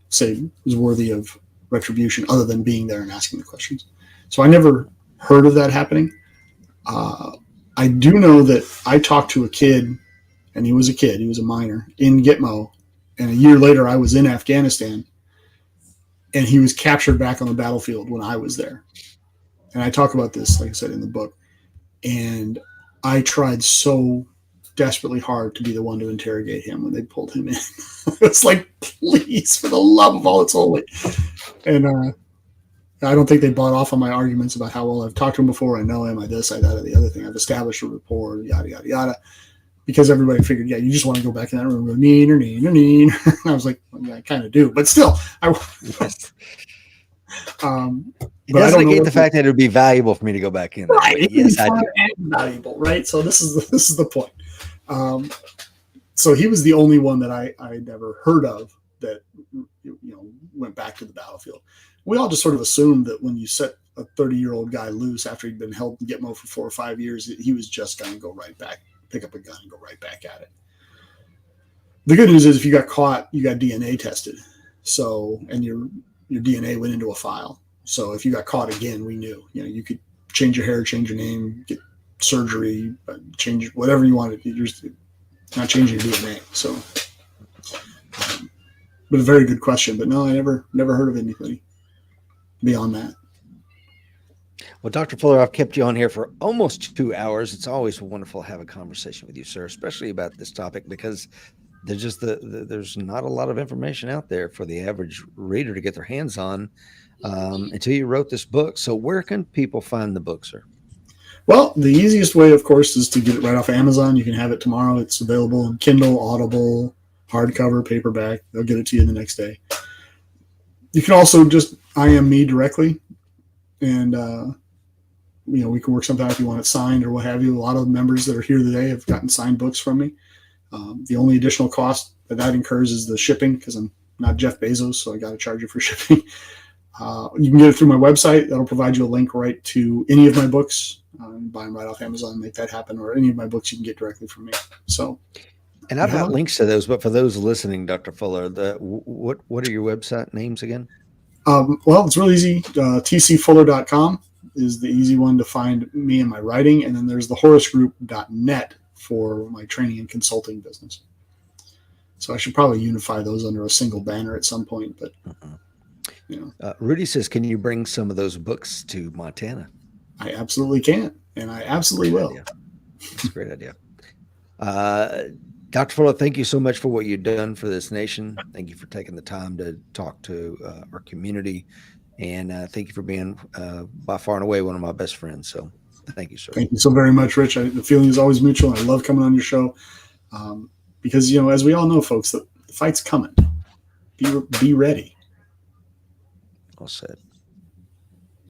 say was worthy of retribution other than being there and asking the questions. So I never heard of that happening. I do know that I talked to a kid, and he was a minor in Gitmo. And a year later, I was in Afghanistan, and he was captured back on the battlefield when I was there. And I talk about this, like I said, in the book. And I tried so desperately hard to be the one to interrogate him when they pulled him in. It's like, please, for the love of all that's holy. And I don't think they bought off on my arguments about how well I've talked to him before. I know him, I this, I that, or the other thing. I've established a rapport, yada, yada, yada. Because everybody figured, yeah, you just want to go back in that room and go, neen, or neen, or neen. And I was like, well, yeah, I kind of do. But still, Yes. It but I doesn't don't negate know the fact that it would be valuable for me to go back in there. right. Yes, I Fun do. and valuable, right? So this is the point. So he was the only one that I never heard of that went back to the battlefield. We all just sort of assumed that when you set a 30-year-old guy loose after he'd been held in Gitmo for 4 or 5 years, he was just going to go right back, pick up a gun and go right back at it. The good news is if you got caught, you got DNA tested. So, and your DNA went into a file. So if you got caught again, we knew, you could change your hair, change your name, get surgery, change whatever you wanted. You're not changing your DNA. So, but a very good question. But no, I never heard of anybody beyond that. Well, Dr. Fuller, I've kept you on here for almost 2 hours. It's always wonderful to have a conversation with you, sir, especially about this topic, because there's just there's not a lot of information out there for the average reader to get their hands on until you wrote this book. So where can people find the book, sir? Well, the easiest way, of course, is to get it right off Amazon. You can have it tomorrow. It's available in Kindle, Audible, hardcover, paperback. They'll get it to you the next day. You can also just IM me directly, and we can work something out if you want it signed or what have you. A lot of members that are here today have gotten signed books from me. The only additional cost that incurs is the shipping, because I'm not Jeff Bezos, so I got to charge you for shipping. You can get it through my website. That'll provide you a link right to any of my books. Buy them right off Amazon, make that happen, or any of my books you can get directly from me. So, and I've got links to those, but for those listening, Dr. Fuller, what are your website names again? Well, it's really easy. tcfuller.com is the easy one to find me and my writing, and then there's the horusgroup.net for my training and consulting business. So I should probably unify those under a single banner at some point, but Rudy says, can you bring some of those books to Montana? I absolutely can, and I absolutely will. Idea. That's a great idea. Dr. Fuller, thank you so much for what you've done for this nation. Thank you for taking the time to talk to our community, and thank you for being by far and away one of my best friends. So thank you, sir. Thank you so very much, Rich. The feeling is always mutual, and I love coming on your show because, as we all know, folks, the fight's coming. Be ready. Well said.